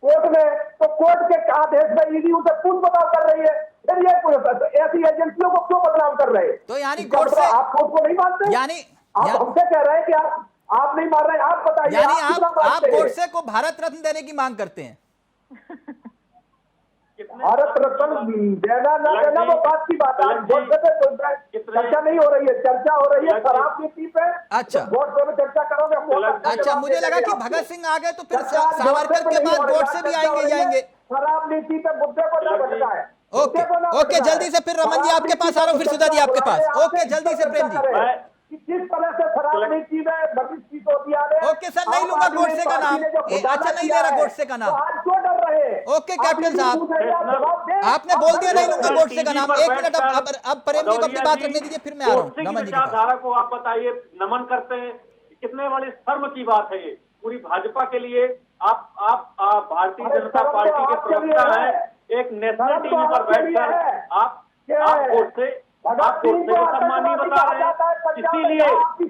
कोर्ट ने। तो कोर्ट के आदेश में ईडी उनसे पूछ बताओ कर रही है, फिर ये ऐसी एजेंसियों को क्यों बदनाम कर रहे हैं? तो यानी गोडसे, आप कोर्ट को नहीं मानते? यानी आप हमसे कह रहे हैं कि आप नहीं मान रहे, आप बताइए। यानी आप गोडसे को भारत रत्न देने की मांग करते हैं? भारत रत्न देना न देना वो बात की बात है। गोडसे पे चर्चा नहीं हो रही है, चर्चा हो रही है शराब नीति पे। अच्छा, गोडसे पे चर्चा करोगे? अच्छा, मुझे लगा कि भगत सिंह आ गए तो फिर सावरकर के बाद गोडसे भी आएंगे। शराब नीति पे मुद्दे को न भटका है। ओके, जल्दी से फिर रमन जी आपके पास आ रहा हूँ, फिर सुधा जी आपके पास। ओके, जल्दी से प्रेम जी। किस तरह से शराब नीति में बड़ी चीज होती है। ओके सर, नहीं लूंगा गोडसे का नाम। अच्छा, नहीं ले रहा गोडसे का नाम। आज क्यों डर रहे हैं? ओके कैप्टन साहब, आपने बोल दिया नहीं लूंगा गोडसे का नाम। 1 मिनट, अब प्रेम जी को अपनी बात रखने दीजिए, फिर मैं आ रहा हूँ रमन जी के पास। धारा को आप बताइए, नमन करते हैं, कितने बड़े शर्म की बात है ये पूरी भाजपा के लिए। आप भारतीय जनता पार्टी के प्रवक्ता हैं, एक नेशनल टीवी पर बैठकर आप आप कोर्ट से सम्मान नहीं बता रहे हैं। इसीलिए इस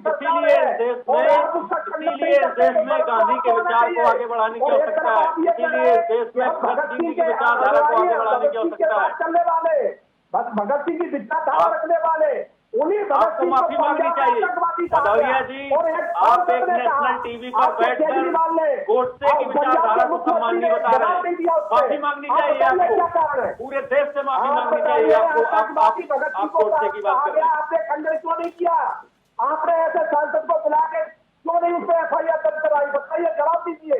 देश में गांधी के विचार को आगे बढ़ाने की आवश्यकता है। इसीलिए इस देश में भगत सिंह की विचारधारा को आगे बढ़ाने की आवश्यकता है। चलने वाले भगत सिंह की विचारधारा रखने वाले उन्हीं आपको माफी मांगनी चाहिए भदौरिया जी। आप एक नेशनल टीवी पर बैठकर गोडसे की विचारधारा को सम्मान नहीं बता रहे हैं। माफी मांगनी चाहिए आपको, पूरे देश से माफी मांगनी चाहिए आपको। आप गोडसे की बात कर रहे हैं। आपने खंडन क्यों नहीं किया? आपने ऐसे सांसद को बुला के क्यों नहीं उस पर FIR दर्ज कराई? बताइए, जवाब दीजिए।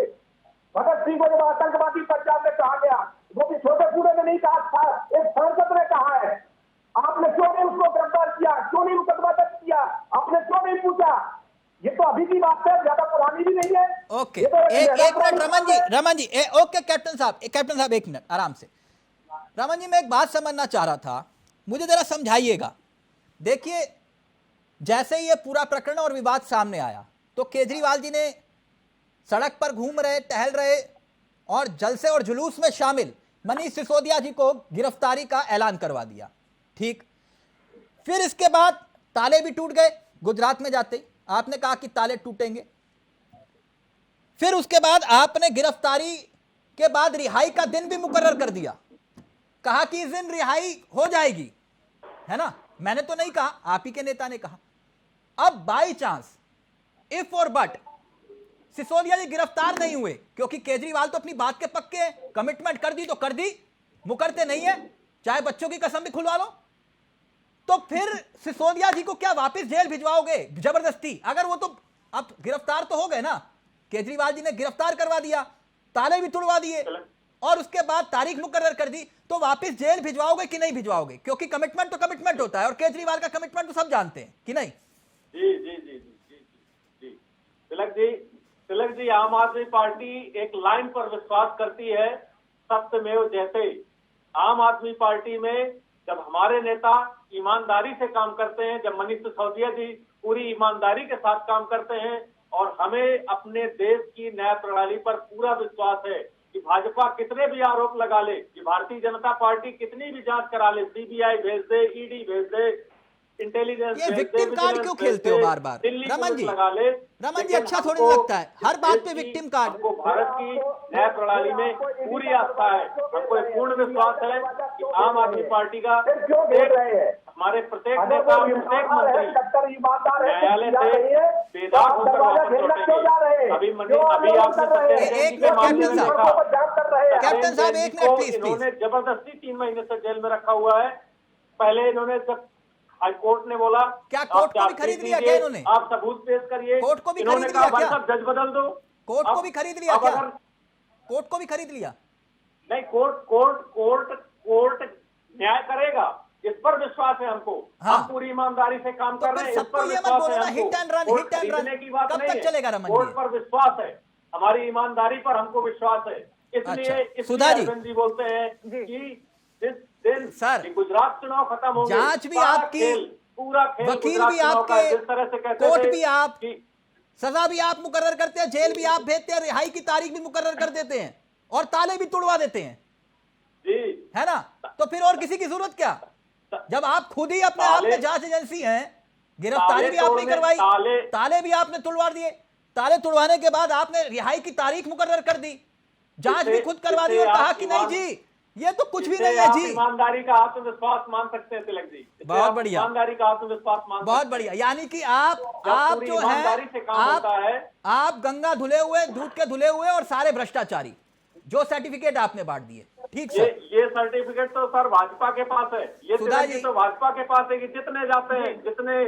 भगत सिंह को जब आतंकवादी पंजाब में कहा गया, वो भी छोटे बूढ़े ने नहीं कहा था, एक सांसद ने कहा है। आपने क्यों नहीं उसको गिरफ्तार किया? क्यों नहीं मुकदमा दर्ज किया? आपने क्यों नहीं पूछा? ये तो अभी की बात है, ज्यादा पुरानी भी नहीं है। ओके, एक minute Raman ji, okay captain साहब एक मिनट आराम से। रमन जी, मैं एक बात समझना चाह रहा था, मुझे जरा समझाइएगा। देखिए, जैसे ही ये पूरा प्रकरण और विवाद सामने आया तो केजरीवाल जी ने सड़क पर घूम रहे, टहल रहे और जलसे और जुलूस में शामिल मनीष सिसोदिया जी को गिरफ्तारी का ऐलान करवा दिया। ठीक, फिर इसके बाद ताले भी टूट गए। गुजरात में जाते ही आपने कहा कि ताले टूटेंगे। फिर उसके बाद आपने गिरफ्तारी के बाद रिहाई का दिन भी मुकर्रर कर दिया, कहा कि इस दिन रिहाई हो जाएगी, है ना? मैंने तो नहीं कहा, आप ही के नेता ने कहा। अब बाई चांस, इफ और बट सिसोदिया जी गिरफ्तार नहीं हुए, क्योंकि केजरीवाल तो अपनी बात के पक्के हैं, कमिटमेंट कर दी तो कर दी, मुकरते नहीं है, चाहे बच्चों की कसम भी खुलवा लो। तो फिर सिसोदिया जी को क्या वापस जेल भिजवाओगे जबरदस्ती? अगर वो तो अब गिरफ्तार तो हो गए ना, केजरीवाल जी ने गिरफ्तार करवा दिया, ताले भी तुड़वा दिए और उसके बाद तारीख मुकर्रर कर दी, तो वापस जेल भिजवाओगे कि नहीं भिजवाओगे? क्योंकि कमिटमेंट तो कमिटमेंट होता है और केजरीवाल का कमिटमेंट तो सब जानते हैं कि नहीं? जी जी जी जी जी जी तिलक जी, आम आदमी पार्टी एक लाइन पर विश्वास करती है, सत्यमेव जयते। आम आदमी पार्टी में जब हमारे नेता ईमानदारी से काम करते हैं, जब मनीष सिसोदिया जी पूरी ईमानदारी के साथ काम करते हैं, और हमें अपने देश की न्याय प्रणाली पर पूरा विश्वास है कि भाजपा कितने भी आरोप लगा ले, कि भारतीय जनता पार्टी कितनी भी जांच करा ले, CBI भेज दे, ED भेज दे, इंटेलिजेंस, ये विक्टिम कार्ड क्यों खेलते हो बार बार रमन जी? रमन जी, अच्छा थोड़ी लगता है हर बात पे विक्टिम कार्ड? हमको भारत की न्याय प्रणाली में पूरी आस्था है, हमको एक पूर्ण विश्वास है कि आम आदमी पार्टी का हमारे प्रत्येक नेता, प्रत्येक मंत्री न्यायालय से बेदाग होकर वापस लौटेंगे। अभी आपने कैप्टन साहब एक मिनट प्लीज। इन्होंने जबरदस्ती 3 महीने से जेल में रखा हुआ है। पहले इन्होंने जब हाई कोर्ट ने बोला, क्या कोर्ट को भी खरीद लिया क्या इन्होंने? आप सबूत पेश करिए। कोर्ट को भी इन्होंने खरीद कहा लिया भाई क्या? साहब जज बदल दो। कोर्ट को भी खरीद लिया क्या? कोर्ट को भी खरीद लिया? नहीं, कोर्ट न्याय करेगा, इस पर विश्वास है हमको। हाँ। हम पूरी ईमानदारी से काम तो कर रहे हैं, इस सबको पर ये मत विश्वास बोलो है ना, हमको। हिट एंड रन की बात कब नहीं तक है। चलेगा रमन जी? कोर्ट पर विश्वास है, हमारी ईमानदारी पर हमको विश्वास है। इसलिए सुधा जी। अरविंद जी बोलते हैं कि जिस दिन सर, गुजरात चुनाव खत्म होंगे, जांच भी आपकी, पूरा खेल वकील गुजरात भी चुनाव का, आपके, जिस तरह से कहते कोर्ट थे भी आप, कि सजा भी आप मुकर्रर करते हैं, जेल भी आप भेजते हैं, रिहाई की तारीख भी मुकर्रर कर देते हैं और ताले भी तुड़वा देते हैं, जी, है ना? तो फिर और किसी की जरूरत क्या, जब आप खुद ही अपने आप में जांच एजेंसी हैं? गिरफ्तारी भी आपने करवाई, ताले भी आपने तुड़वा दिए, ताले तुड़वाने के बाद आपने रिहाई की तारीख मुकर्रर कर दी, जांच भी खुद करवा दी और कहा कि नहीं जी ये तो कुछ भी नहीं है जी। ईमानदारी का आत्मविश्वास मान सकते हैं तिलक जी, बहुत बढ़िया, ईमानदारी का आत्मविश्वास मान, बहुत बढ़िया। यानी कि आप जो है, आप गंगा धुले हुए, दूध के धुले हुए और सारे भ्रष्टाचारी, जो सर्टिफिकेट आपने बांट दिए। ठीक सर, ये सर्टिफिकेट तो सर भाजपा के पास है, ये तो भाजपा के पास है कि जितने जाते हैं, जितने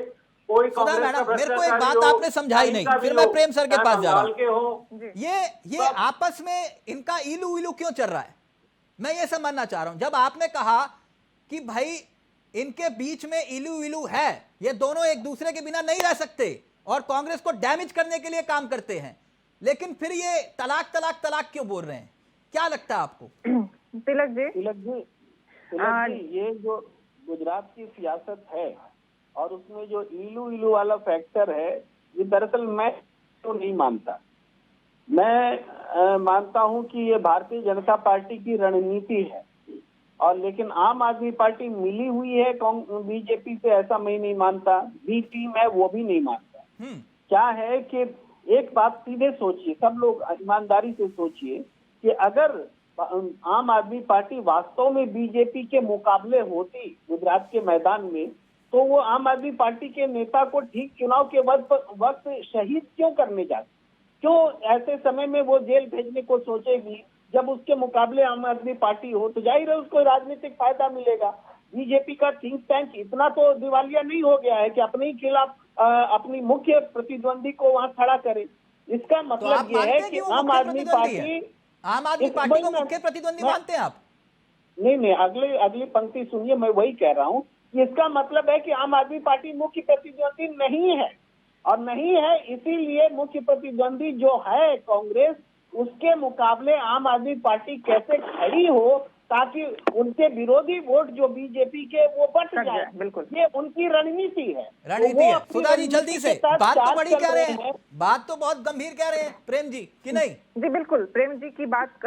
कोई सुधा मैडम, मेरे को एक बात आपने समझाई नहीं, फिर मैं प्रेम सर के पास जा रहा हूं। ये आपस में इनका इलू इलू क्यों चल रहा है, मैं ये समझना चाह रहा हूं। जब आपने कहा कि भाई इनके बीच में इलू इलू है, ये दोनों एक दूसरे के बिना नहीं रह सकते और कांग्रेस को डैमेज करने के लिए काम करते हैं, लेकिन फिर ये तलाक तलाक तलाक क्यों बोल रहे हैं? क्या लगता है आपको? तिलक जी, ये जो गुजरात की सियासत है और उसमें जो इलू इलू वाला फैक्टर है, ये दरअसल मैं तो नहीं मानता। मैं मानता हूं कि ये भारतीय जनता पार्टी की रणनीति है और लेकिन आम आदमी पार्टी मिली हुई है बीजेपी से, ऐसा मैं नहीं मानता। बी टीम है वो भी नहीं मानता। क्या है कि एक बात सीधे सोचिए, सब लोग ईमानदारी से सोचिए कि अगर आम आदमी पार्टी वास्तव में बीजेपी के मुकाबले होती गुजरात के मैदान में, तो वो आम आदमी पार्टी के नेता को ठीक चुनाव के वक्त शहीद क्यों करने जाती? क्यों ऐसे समय में वो जेल भेजने को सोचेगी? जब उसके मुकाबले आम आदमी पार्टी हो तो जाहिर है उसको राजनीतिक फायदा मिलेगा। बीजेपी का थिंक टैंक इतना तो दिवालिया नहीं हो गया है कि अपने ही खिलाफ अपनी मुख्य प्रतिद्वंदी को वहां खड़ा करे। इसका मतलब ये है कि आम आदमी पार्टी को मुख्य प्रतिद्वंदी मानते हैं आप? नहीं, अगली पंक्ति सुनिए, मैं वही कह रहा हूँ कि इसका मतलब है कि आम आदमी पार्टी मुख्य प्रतिद्वंदी नहीं है, और नहीं है इसीलिए मुख्य प्रतिद्वंदी जो है कांग्रेस, उसके मुकाबले आम आदमी पार्टी कैसे खड़ी हो ताकि उनके विरोधी वोट जो बीजेपी के वो बट जाए। बिल्कुल, ये उनकी रणनीति है। है। सुधा जी जल्दी से, बात तो बड़ी कह रहे हैं, बात तो बहुत गंभीर कह रहे हैं प्रेम जी, कि नहीं? जी बिल्कुल, प्रेम जी की बात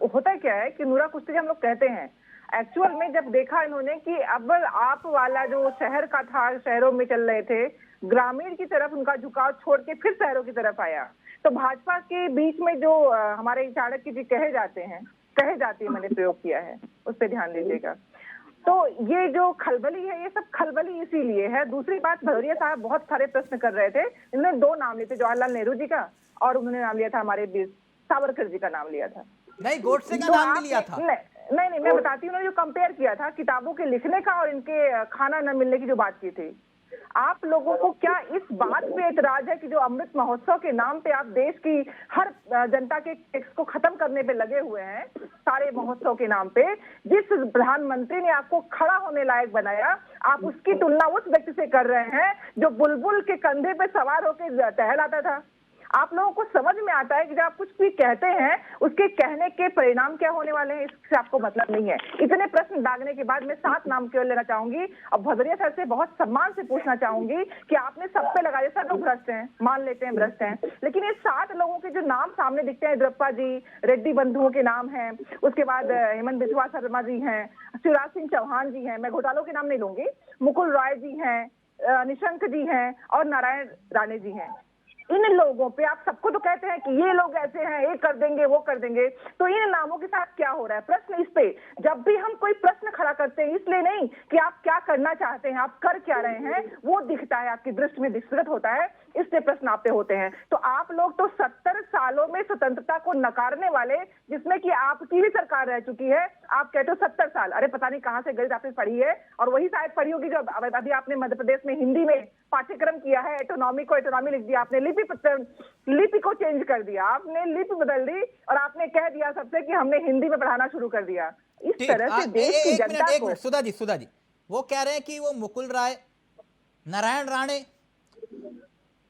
होता क्या है कि नूरा कुश्ती हम लोग कहते हैं, एक्चुअल में जब देखा इन्होंने कि अब आप वाला जो शहर का था, शहरों में चल रहे थे, ग्रामीण की तरफ उनका झुकाव छोड़ के फिर शहरों की तरफ आया, तो भाजपा के बीच में जो हमारे चाणक्य जी कहे जाती है, मैंने प्रयोग किया है, उस पर ध्यान दीजिएगा। तो ये जो खलबली है, ये सब खलबली इसीलिए है। दूसरी बात, भदौरिया साहब बहुत सारे प्रश्न कर रहे थे, इन्होंने दो नाम लिए थे, जवाहरलाल नेहरू जी का, और उन्होंने नाम लिया था हमारे सावरकर जी का नाम लिया था। नहीं, गोडसे का नाम भी लिया था। नहीं, मैं बताती हूँ, उन्होंने जो कंपेयर किया था किताबों के लिखने का और इनके खाना न मिलने की जो बात की थी। आप लोगों को क्या इस बात पे एतराज है कि जो अमृत महोत्सव के नाम पे आप देश की हर जनता के टैक्स को खत्म करने पे लगे हुए हैं, सारे महोत्सव के नाम पे? जिस प्रधानमंत्री ने आपको खड़ा होने लायक बनाया, आप उसकी तुलना उस व्यक्ति से कर रहे हैं जो बुलबुल के कंधे पे सवार होकर टहलाता था। आप लोगों को समझ में आता है कि जब आप कुछ भी कहते हैं उसके कहने के परिणाम क्या होने वाले हैं, इससे आपको मतलब नहीं है। इतने प्रश्न दागने के बाद मैं 7 नाम केवल लेना चाहूंगी और भदौरिया सर से बहुत सम्मान से पूछना चाहूंगी कि आपने सब पे लगाया, सब लोग भ्रष्ट हैं, मान लेते हैं भ्रष्ट हैं, लेकिन ये 7 लोगों के जो नाम सामने दिखते हैं, येदियुरप्पा जी, रेड्डी बंधुओं के नाम हैं, उसके बाद हेमंत बिस्वा शर्मा जी हैं, शिवराज सिंह चौहान जी हैं, मैं घोटालों के नाम नहीं लूंगी, मुकुल रॉय जी हैं, निशंक जी हैं और नारायण राणे जी हैं। इन लोगों पे आप सबको तो कहते हैं कि ये लोग ऐसे हैं, ये कर देंगे, वो कर देंगे, तो इन नामों के साथ क्या हो रहा है? प्रश्न इस पे, जब भी हम कोई प्रश्न खड़ा करते हैं, इसलिए नहीं कि आप क्या करना चाहते हैं, आप कर क्या रहे हैं, वो दिखता है, आपकी दृष्टि में विस्तृत होता है, इसलिए प्रश्न आप पे होते हैं। तो आप लोग तो 70 सालों में स्वतंत्रता को नकारने वाले, जिसमें कि आपकी भी सरकार रह चुकी है, आप कहते हो 70 साल, अरे पता नहीं कहां से गणित आपने पढ़ी है, और वही शायद पढ़ी होगी जो अभी आपने मध्य प्रदेश में हिंदी में पाठ्यक्रम किया है, एटोनॉमी को एटोनॉमी लिख दिया आपने, लिपि को चेंज कर दिया आपने, लिपि बदल दी और आपने कह दिया सबसे कि हमने हिंदी में पढ़ाना शुरू कर दिया। इस तरह से देश की जनता को। सुधा जी, वो कह रहे हैं कि वो मुकुल राय, नारायण राणे,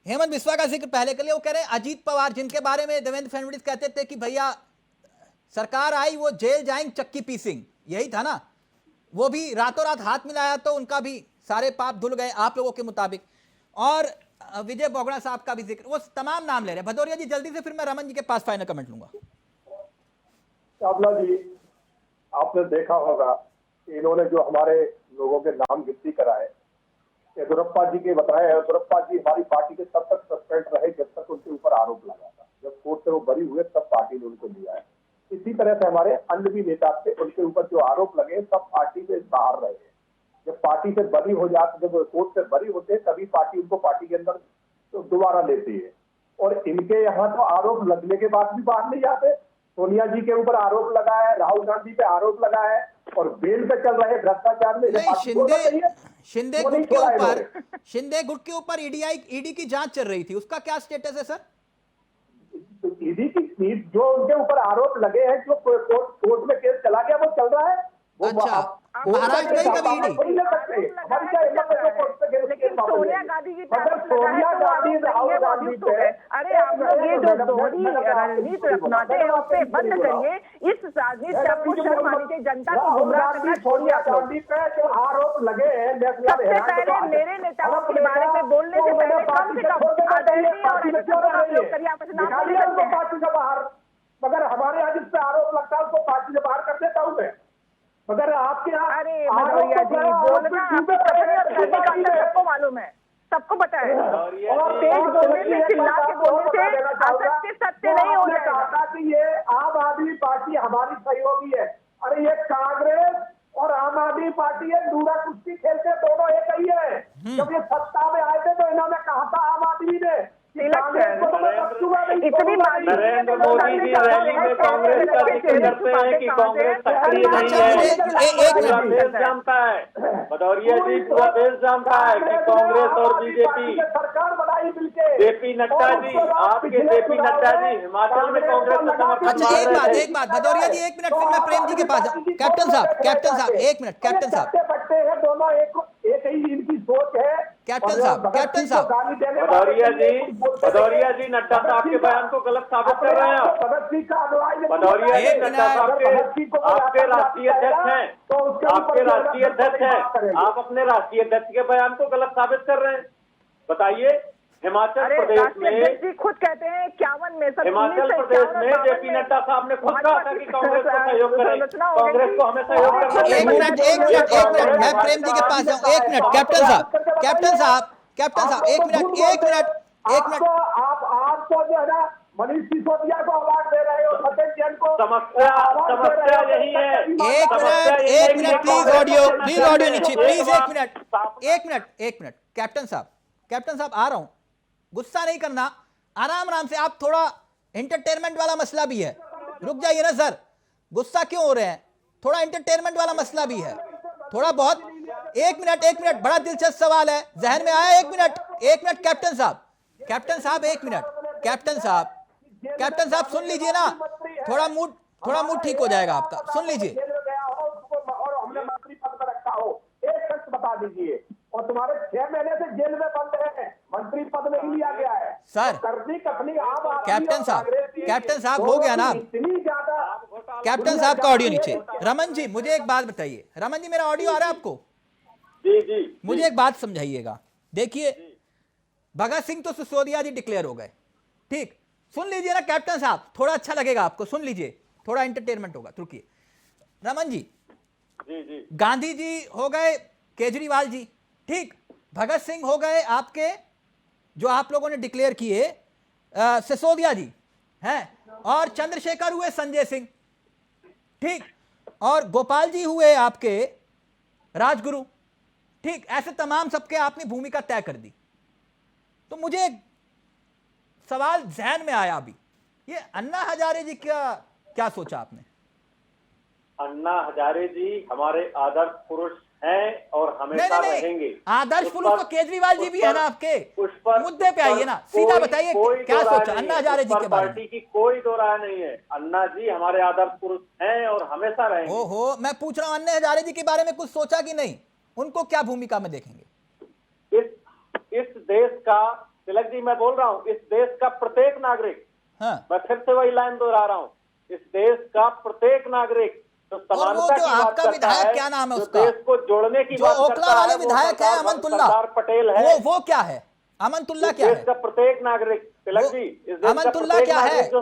हेमंत बिस्वा का जिक्र पहले कर लिया, वो कह रहे हैं अजीत पवार, जिनके बारे में देवेंद्र फडणवीस कहते थे कि भैया सरकार आई वो जेल जाएंगे चक्की पीसिंग, यही था ना, वो भी रातों रात हाथ मिलाया तो उनका भी सारे पाप धुल गए आप लोगों के मुताबिक। और विजय बोगड़ा साहब का भी जिक्र, वो तमाम नाम ले रहे हैं। भदौरिया जी जल्दी से, फिर मैं रमन जी के पास फाइनल कमेंट लूंगा। चावला जी, आपने देखा होगा कि इन्होंने जो हमारे लोगों के नाम गिनती कराए, येदियुरप्पा जी के बताए, येदियुरप्पा जी हमारी पार्टी के तब तक सस्पेंड रहे जब तक उनके ऊपर आरोप लगा था, जब कोर्ट से वो बरी हुए तब पार्टी ने उनको लिया है। इसी तरह से हमारे अन्य भी नेता थे, उनके ऊपर जो आरोप लगे सब पार्टी से बाहर रहे। जब पार्टी से बरी हो जाते, जब कोर्ट से बरी होते तभी पार्टी उनको पार्टी के अंदर तो दोबारा लेती है। और इनके यहाँ तो आरोप लगने के बाद भी बाहर नहीं जाते। सोनिया जी के ऊपर आरोप लगा है, राहुल गांधी पे आरोप लगा है और बेल पे चल रहे भ्रष्टाचार में। शिंदे गुट के ऊपर ईडी की जांच चल रही थी, उसका क्या स्टेटस है सर? ईडी की जो उनके ऊपर आरोप लगे हैं, जो कोर्ट में केस चला गया वो चल रहा है। अच्छा, महाराष्ट्र नहीं कभी ईडी, लेकिन सोनिया गांधी जी अरे आप लोग ये जो दोहरी रणनीति अपनाते हैं उससे बंद करिए। इस राजनीति से आपको शर्म आनी चाहिए, जनता को गुमराह करना छोड़िए। आरोप लगे हैं, सबसे पहले मेरे नेताओं के बारे में बोलने से पहले कम से कम आदरणीय और करिए, आप नाम नहीं करते हैं। पार्टी से बाहर, मगर हमारे यहाँ जिस पे आरोप लगता है उसको पार्टी से बाहर कर देता हूँ मैं। मगर आपके यहाँ अरे भदौरिया जी, बोलना आपकी पत्नी और घर का अंदर सबको मालूम है, सबको पता है। और तेज बोलने से, चिल्ला के बोलने से असत्य सत्य नहीं हो जाएगा। कहा कि ये आम आदमी पार्टी हमारी सहयोगी है। अरे ये कांग्रेस और आम आदमी पार्टी है, दूरा कुश्ती खेलते दोनों एक ही है। जब ये सत्ता में आए थे तो इन्होंने कहा था आम आदमी ने इतनी नरेंद्र मोदी जी रैली में कांग्रेस का जिक्र करते हैं कि कांग्रेस सक्रिय नहीं है। पूरा देश जानता है, भदौरिया जी, पूरा देश जानता है कि कांग्रेस और बीजेपी, सरकार बनाई मिलकर। जेपी नड्डा जी, आपके जेपी नड्डा जी हिमाचल में कांग्रेस का समर्थन। अच्छा एक बात भदौरिया जी, 1 मिनट, फिर मैं प्रेम जी के पास जाऊं। कैप्टन साहब 1 मिनट। कैप्टन साहब बट्टे हैं दोनों, एक ही इनकी सोच है। कैप्टन साहब भदौरिया जी नड्डा साहब के बयान को गलत साबित कर रहे हैं। भगत सिंह का अनुयायी भदौरिया जी नड्डा साहब आपके राष्ट्रीय अध्यक्ष हैं, आपके राष्ट्रीय अध्यक्ष हैं, आप अपने राष्ट्रीय अध्यक्ष के बयान को गलत साबित कर रहे हैं। बताइए, हिमाचल प्रदेश में खुद कहते हैं 51 में, हिमाचल प्रदेश में जेपी नड्डा साहब ने खुद कहा था कि कांग्रेस को सहयोग करें, कांग्रेस को हमें सहयोग करना चाहिए। 1 मिनट, मैं प्रेम जी के पास जाऊं। 1 मिनट कैप्टन साहब 1 मिनट। आप तो जो है ना मनीष सिसोदिया को अवार्ड दे रहे हो, सचिन जैन को। समस्या यही है। 1 मिनट प्लीज, ऑडियो नीचे प्लीज। 1 मिनट कैप्टन साहब आ रहा हूं, गुस्सा नहीं करना, आराम से। आप थोड़ा एंटरटेनमेंट वाला मसला भी है, रुक जाइए ना सर, गुस्सा क्यों हो रहे हैं? थोड़ा एंटरटेनमेंट वाला मसला भी है, थोड़ा बहुत। 1 मिनट, बड़ा दिलचस्प सवाल है, जहन में आया। 1 मिनट कैप्टन साहब 1 मिनट। कैप्टन साहब सुन लीजिए ना, थोड़ा मूड ठीक हो जाएगा आपका, सुन लीजिए। और हमने मंत्री पद पर रखा हो, एक शख्स बता दीजिए। और तुम्हारे 6 महीने से जेल में बंद है, मंत्री पद नहीं लिया गया है सर। करनी कखनी आम आदमी। कैप्टन साहब हो गया ना। इतनी ज्यादा। कैप्टन साहब का ऑडियो नीचे। रमन जी मुझे एक बात बताइए, रमन जी मेरा ऑडियो आ रहा है आपको? जी। मुझे एक बात समझाइएगा। देखिए, भगत सिंह तो सिसोदिया जी डिक्लेयर हो गए, ठीक, सुन लीजिए ना कैप्टन साहब, थोड़ा अच्छा लगेगा आपको, सुन लीजिए, थोड़ा एंटरटेनमेंट होगा। रुकिए रमन जी, गांधी जी हो गए, केजरीवाल जी, ठीक, भगत सिंह हो गए आपके जो आप लोगों ने डिक्लेयर किए, सिसोदिया जी हैं, और चंद्रशेखर हुए संजय सिंह, ठीक, और गोपाल जी हुए आपके राजगुरु, ठीक, ऐसे तमाम सबके आपने भूमिका तय कर दी। तो मुझे एक सवाल जहन में आया अभी, ये अन्ना हजारे जी क्या सोचा आपने? अन्ना हजारे जी हमारे आदर्श पुरुष हैं और हमेशा रहेंगे। आदर्श पुरुष तो केजरीवाल जी भी है ना आपके। उस पर मुद्दे पे आइए ना, सीधा बताइए क्या सोचा अन्ना हजारे जी के बारे में? पार्टी की कोई दो राय नहीं है, अन्ना जी हमारे आदर्श पुरुष हैं और हमेशा रहेंगे। ओहो, मैं पूछ रहा हूं अन्ना हजारे जी के बारे में कुछ सोचा कि नहीं? उनको क्या भूमिका में देखेंगे? इस देश का, तिलक जी मैं बोल रहा हूँ, इस देश का प्रत्येक नागरिक, हाँ। मैं फिर से वही लाइन दोहरा रहा हूँ, इस देश का प्रत्येक नागरिक जो समानता की बात करता है, क्या नाम है जो उसका, देश को जोड़ने की बात करता है, ओखला वाले विधायक है अमनतुल्ला पटेल है। वो क्या है? अमनतुल्ला क्या है? देश का प्रत्येक नागरिक, तिलक जी, इस देश अमनतुल्ला क्या है? बच्चों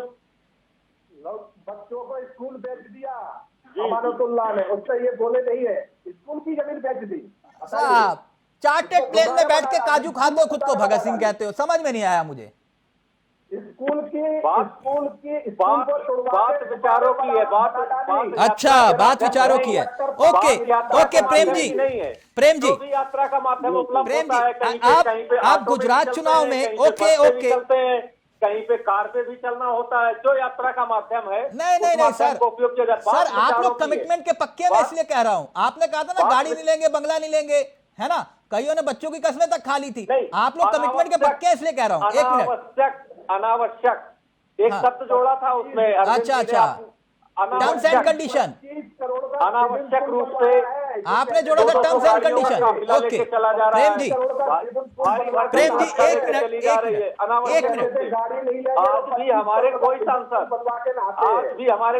को स्कूल बेच दिया अमनतुल्ला ने, उससे ये बोले नहीं है, स्कूल की जमीन बेच दी। साहब चार्टेड प्लेन में बैठ के काजू खाते हो, खुद को भगत सिंह कहते हो, समझ में नहीं आया मुझे। स्कूल की बात विचारों की है, बात अच्छा, बात विचारों की है। ओके प्रेम जी, यात्रा का माध्यम उपलब्ध होता है, कहीं पे आप गुजरात चुनाव में ओके चलते हैं, कहीं पे कार पे भी चलना होता है, जो यात्रा का माध्यम है नहीं सर, उपयोग किया जाता है। सर आप लोग कमिटमेंट के पक्के में इसलिए कह रहा हूं, आपने कहा था ना गाड़ी नहीं लेंगे, बंगला नहीं लेंगे, है ना, कईयों ने बच्चों की कसमें तक खा ली थी, आप लोग कमिटमेंट के पक्के इसलिए कह रहा हूं। 1 मिनट, अनावश्यक एक शब्द जोड़ा था उसमें। अच्छा, टर्म्स एंड कंडीशन, अनावश्यक रूप से आपने जोड़ा था terms and condition. Okay Prem ji 1 minute, आज भी हमारे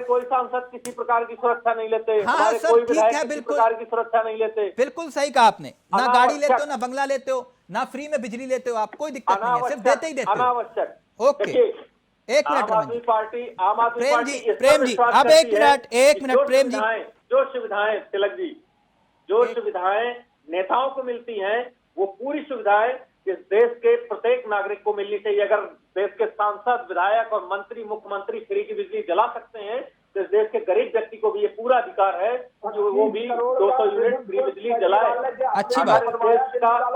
कोई सांसद किसी प्रकार की सुरक्षा नहीं लेते, हाँ सर ठीक है, बिल्कुल प्रकार की सुरक्षा नहीं लेते। बिल्कुल सही कहा आपने, ना गाड़ी लेते हो, ना बंगला लेते हो, ना फ्री में बिजली लेते हो, आप कोई दिक्कत नहीं है, सिर्फ देते ही देते हो। अनावश्यक। ओके 1 मिनट आम आदमी पार्टी प्रेम जी अब 1 मिनट प्रेम जी, जो सुविधाएं तिलक जी, जो सुविधाएं नेताओं को मिलती हैं, वो पूरी सुविधाएं इस देश के प्रत्येक नागरिक को मिलनी चाहिए। अगर देश के सांसद, विधायक और मंत्री, मुख्यमंत्री फ्री की बिजली जला सकते हैं, तो इस देश के गरीब व्यक्ति को भी ये पूरा अधिकार है कि वो भी 200 यूनिट फ्री बिजली जलाए। अच्छी बात,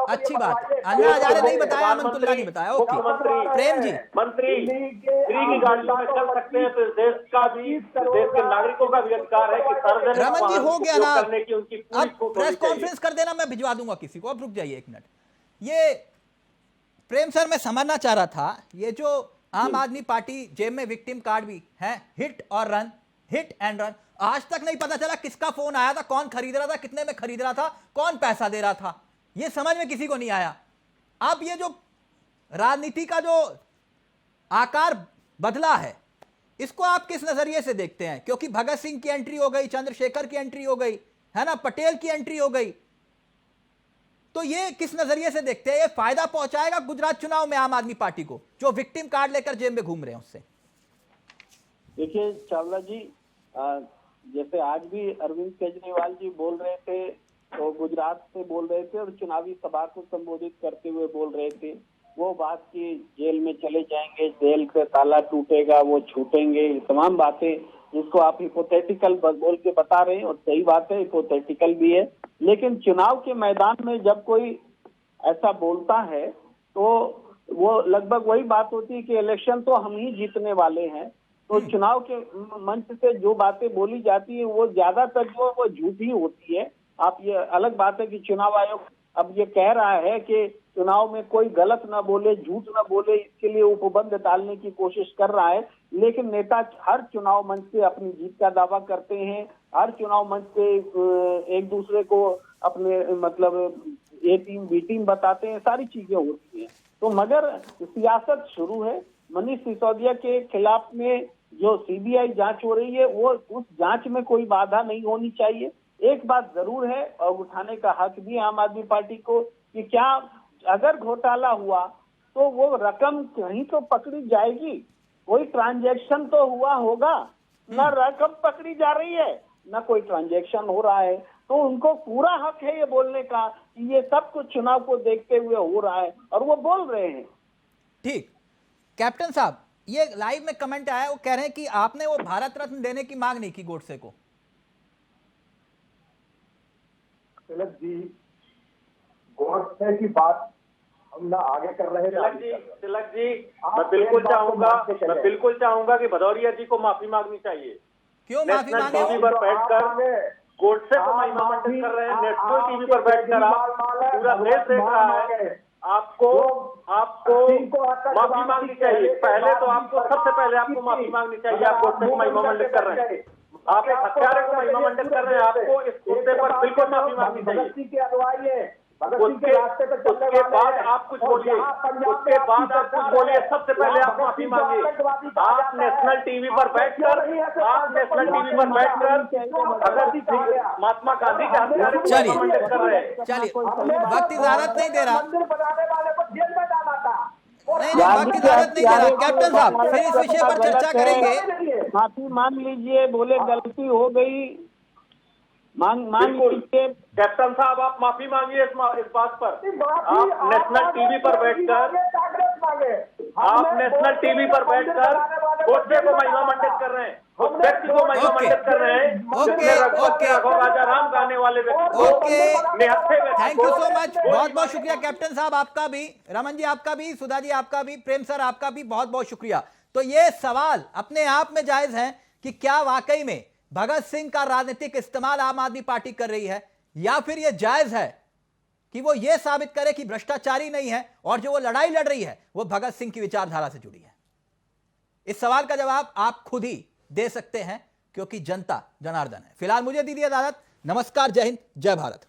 अच्छी बात। अन्ना हजारे नहीं बताया, अमनतुल्लाह नहीं बताया। ओके, प्रेम जी, मंत्री फ्री की गाड़ियों में चल सकते हैं, तो इस देश का भी, देश के नागरिकों का भी अधिकार है कि सार्वजनिक रमन जी हो गया ना, करने की उनकी पूरी अब छूट प्रेस होनी चाहिए। कॉन्फ्रेंस कर देना, मैं भिजवा दूंगा किसी को। अब रुक जाइए एक मिनट। ये प्रेम सर, मैं समझना चाह रहा था, ये जो आम आदमी पार्टी जेब में विक्टिम कार्ड भी है, हिट और रन, हिट एंड रन, आज तक नहीं पता चला किसका फोन आया था, कौन खरीद रहा था, कितने में खरीद रहा था, कौन पैसा दे रहा था, ये समझ में किसी को नहीं आया। अब ये जो राजनीति का जो आकार बदला है, इसको आप किस नजरिए से देखते हैं? क्योंकि भगत सिंह की एंट्री हो गई, चंद्रशेखर की एंट्री हो गई, है ना, पटेल की एंट्री हो गई, तो ये किस नजरिए से देखते हैं? ये फायदा पहुंचाएगा गुजरात चुनाव में आम आदमी पार्टी को, जो विक्टिम कार्ड लेकर जेब में घूम रहे हैं उससे? देखिए चावला जी, जैसे आज भी अरविंद केजरीवाल जी बोल रहे थे, तो गुजरात से बोल रहे थे और चुनावी सभा को संबोधित करते हुए बोल रहे थे वो बात कि जेल में चले जाएंगे, जेल से ताला टूटेगा, वो छूटेंगे, तमाम बातें जिसको आप हिपोथेटिकल बोल के बता रहे हैं, और सही बात है, हिपोथेटिकल भी है। लेकिन चुनाव के मैदान में जब कोई ऐसा बोलता है तो वो लगभग वही बात होती है कि इलेक्शन तो हम ही जीतने वाले हैं, तो चुनाव के मंच से जो बातें बोली जाती है वो ज्यादातर जो वो झूठी होती है। आप ये अलग बात है कि चुनाव आयोग अब ये कह रहा है कि चुनाव में कोई गलत ना बोले, झूठ ना बोले, इसके लिए उपबंध डालने की कोशिश कर रहा है, लेकिन नेता हर चुनाव मंच से अपनी जीत का दावा करते हैं, हर चुनाव मंच से एक दूसरे को अपने मतलब ए टीम बी टीम बताते हैं, सारी चीजें होती हैं। तो मगर सियासत शुरू है। मनीष सिसोदिया के खिलाफ में जो सीबीआई जांच हो रही है, वो उस जांच में कोई बाधा नहीं होनी चाहिए। एक बात जरूर है और उठाने का हक भी आम आदमी पार्टी को कि क्या अगर घोटाला हुआ तो वो रकम कहीं तो पकड़ी जाएगी, कोई ट्रांजैक्शन तो हुआ होगा, ना रकम पकड़ी जा रही है ना कोई ट्रांजैक्शन हो रहा है, तो उनको पूरा हक है ये बोलने का कि ये सब कुछ चुनाव को देखते हुए हो रहा है, और वो बोल रहे हैं। ठीक, कैप्टन साहब, ये लाइव में कमेंट आया, वो कह रहे हैं कि आपने वो भारत रत्न देने की मांग नहीं की गोडसे को। तिलक जी, गोडसे की बात हम ना आगे कर रहे थे। तिलक जी, मैं बिल्कुल चाहूंगा कि भदौरिया जी को माफी मांगनी चाहिए। क्यों माफी मांगे? टीवी पर बैठकर गोडसे को महिमा मंडित कर रहे हैं, नेशनल टीवी पर बैठकर आप पूरा देश देख रहा है, आपको माफी मांगनी चाहिए। पहले तो आपको, सबसे पहले आपको माफी मांगनी चाहिए। आप गोडसे को महिमा मंडित कर रहे हैं, आप एक हत्यारे को महिमा मंडित कर रहे हैं, आपको इस मुद्दे पर बिल्कुल माफी मांगनी चाहिए। उसके बाद आप कुछ बोलिए, सबसे पहले आप माफी मांगिए। आप नेशनल टीवी पर बैठकर महात्मा गांधी के हत्यारे को महिमा मंडित कर रहे हैं। चलिए, वक्त इजाजत नहीं दे रहा, मंदिर बनाने वाले को जेल में डाला था। नहीं, वक्त इजाजत नहीं दे रहा। कैप्टन साहब, फिर इस विषय पर चर्चा करेंगे। माफी मांग लीजिए, बोले गलती हो गई, मांग लीजिए। कैप्टन साहब, आप माफी मांगिए इस बात पर। आप नेशनल टीवी पर बैठकर गोडसे को महिमा मंडित कर रहे हैं, उस व्यक्ति को महिमा मंडित कर रहे हैं, राजा राम गाने वाले व्यक्ति। थैंक यू सो मच, बहुत बहुत शुक्रिया कैप्टन साहब, आपका भी, रमन जी आपका भी, सुधा जी आपका भी, प्रेम सर आपका भी बहुत बहुत शुक्रिया। तो ये सवाल अपने आप में जायज है कि क्या वाकई में भगत सिंह का राजनीतिक इस्तेमाल आम आदमी पार्टी कर रही है, या फिर यह जायज है कि वो ये साबित करे कि भ्रष्टाचारी नहीं है और जो वो लड़ाई लड़ रही है वो भगत सिंह की विचारधारा से जुड़ी है। इस सवाल का जवाब आप खुद ही दे सकते हैं, क्योंकि जनता जनार्दन है। फिलहाल मुझे दीजिए इजाजत। नमस्कार, जय हिंद, जय भारत।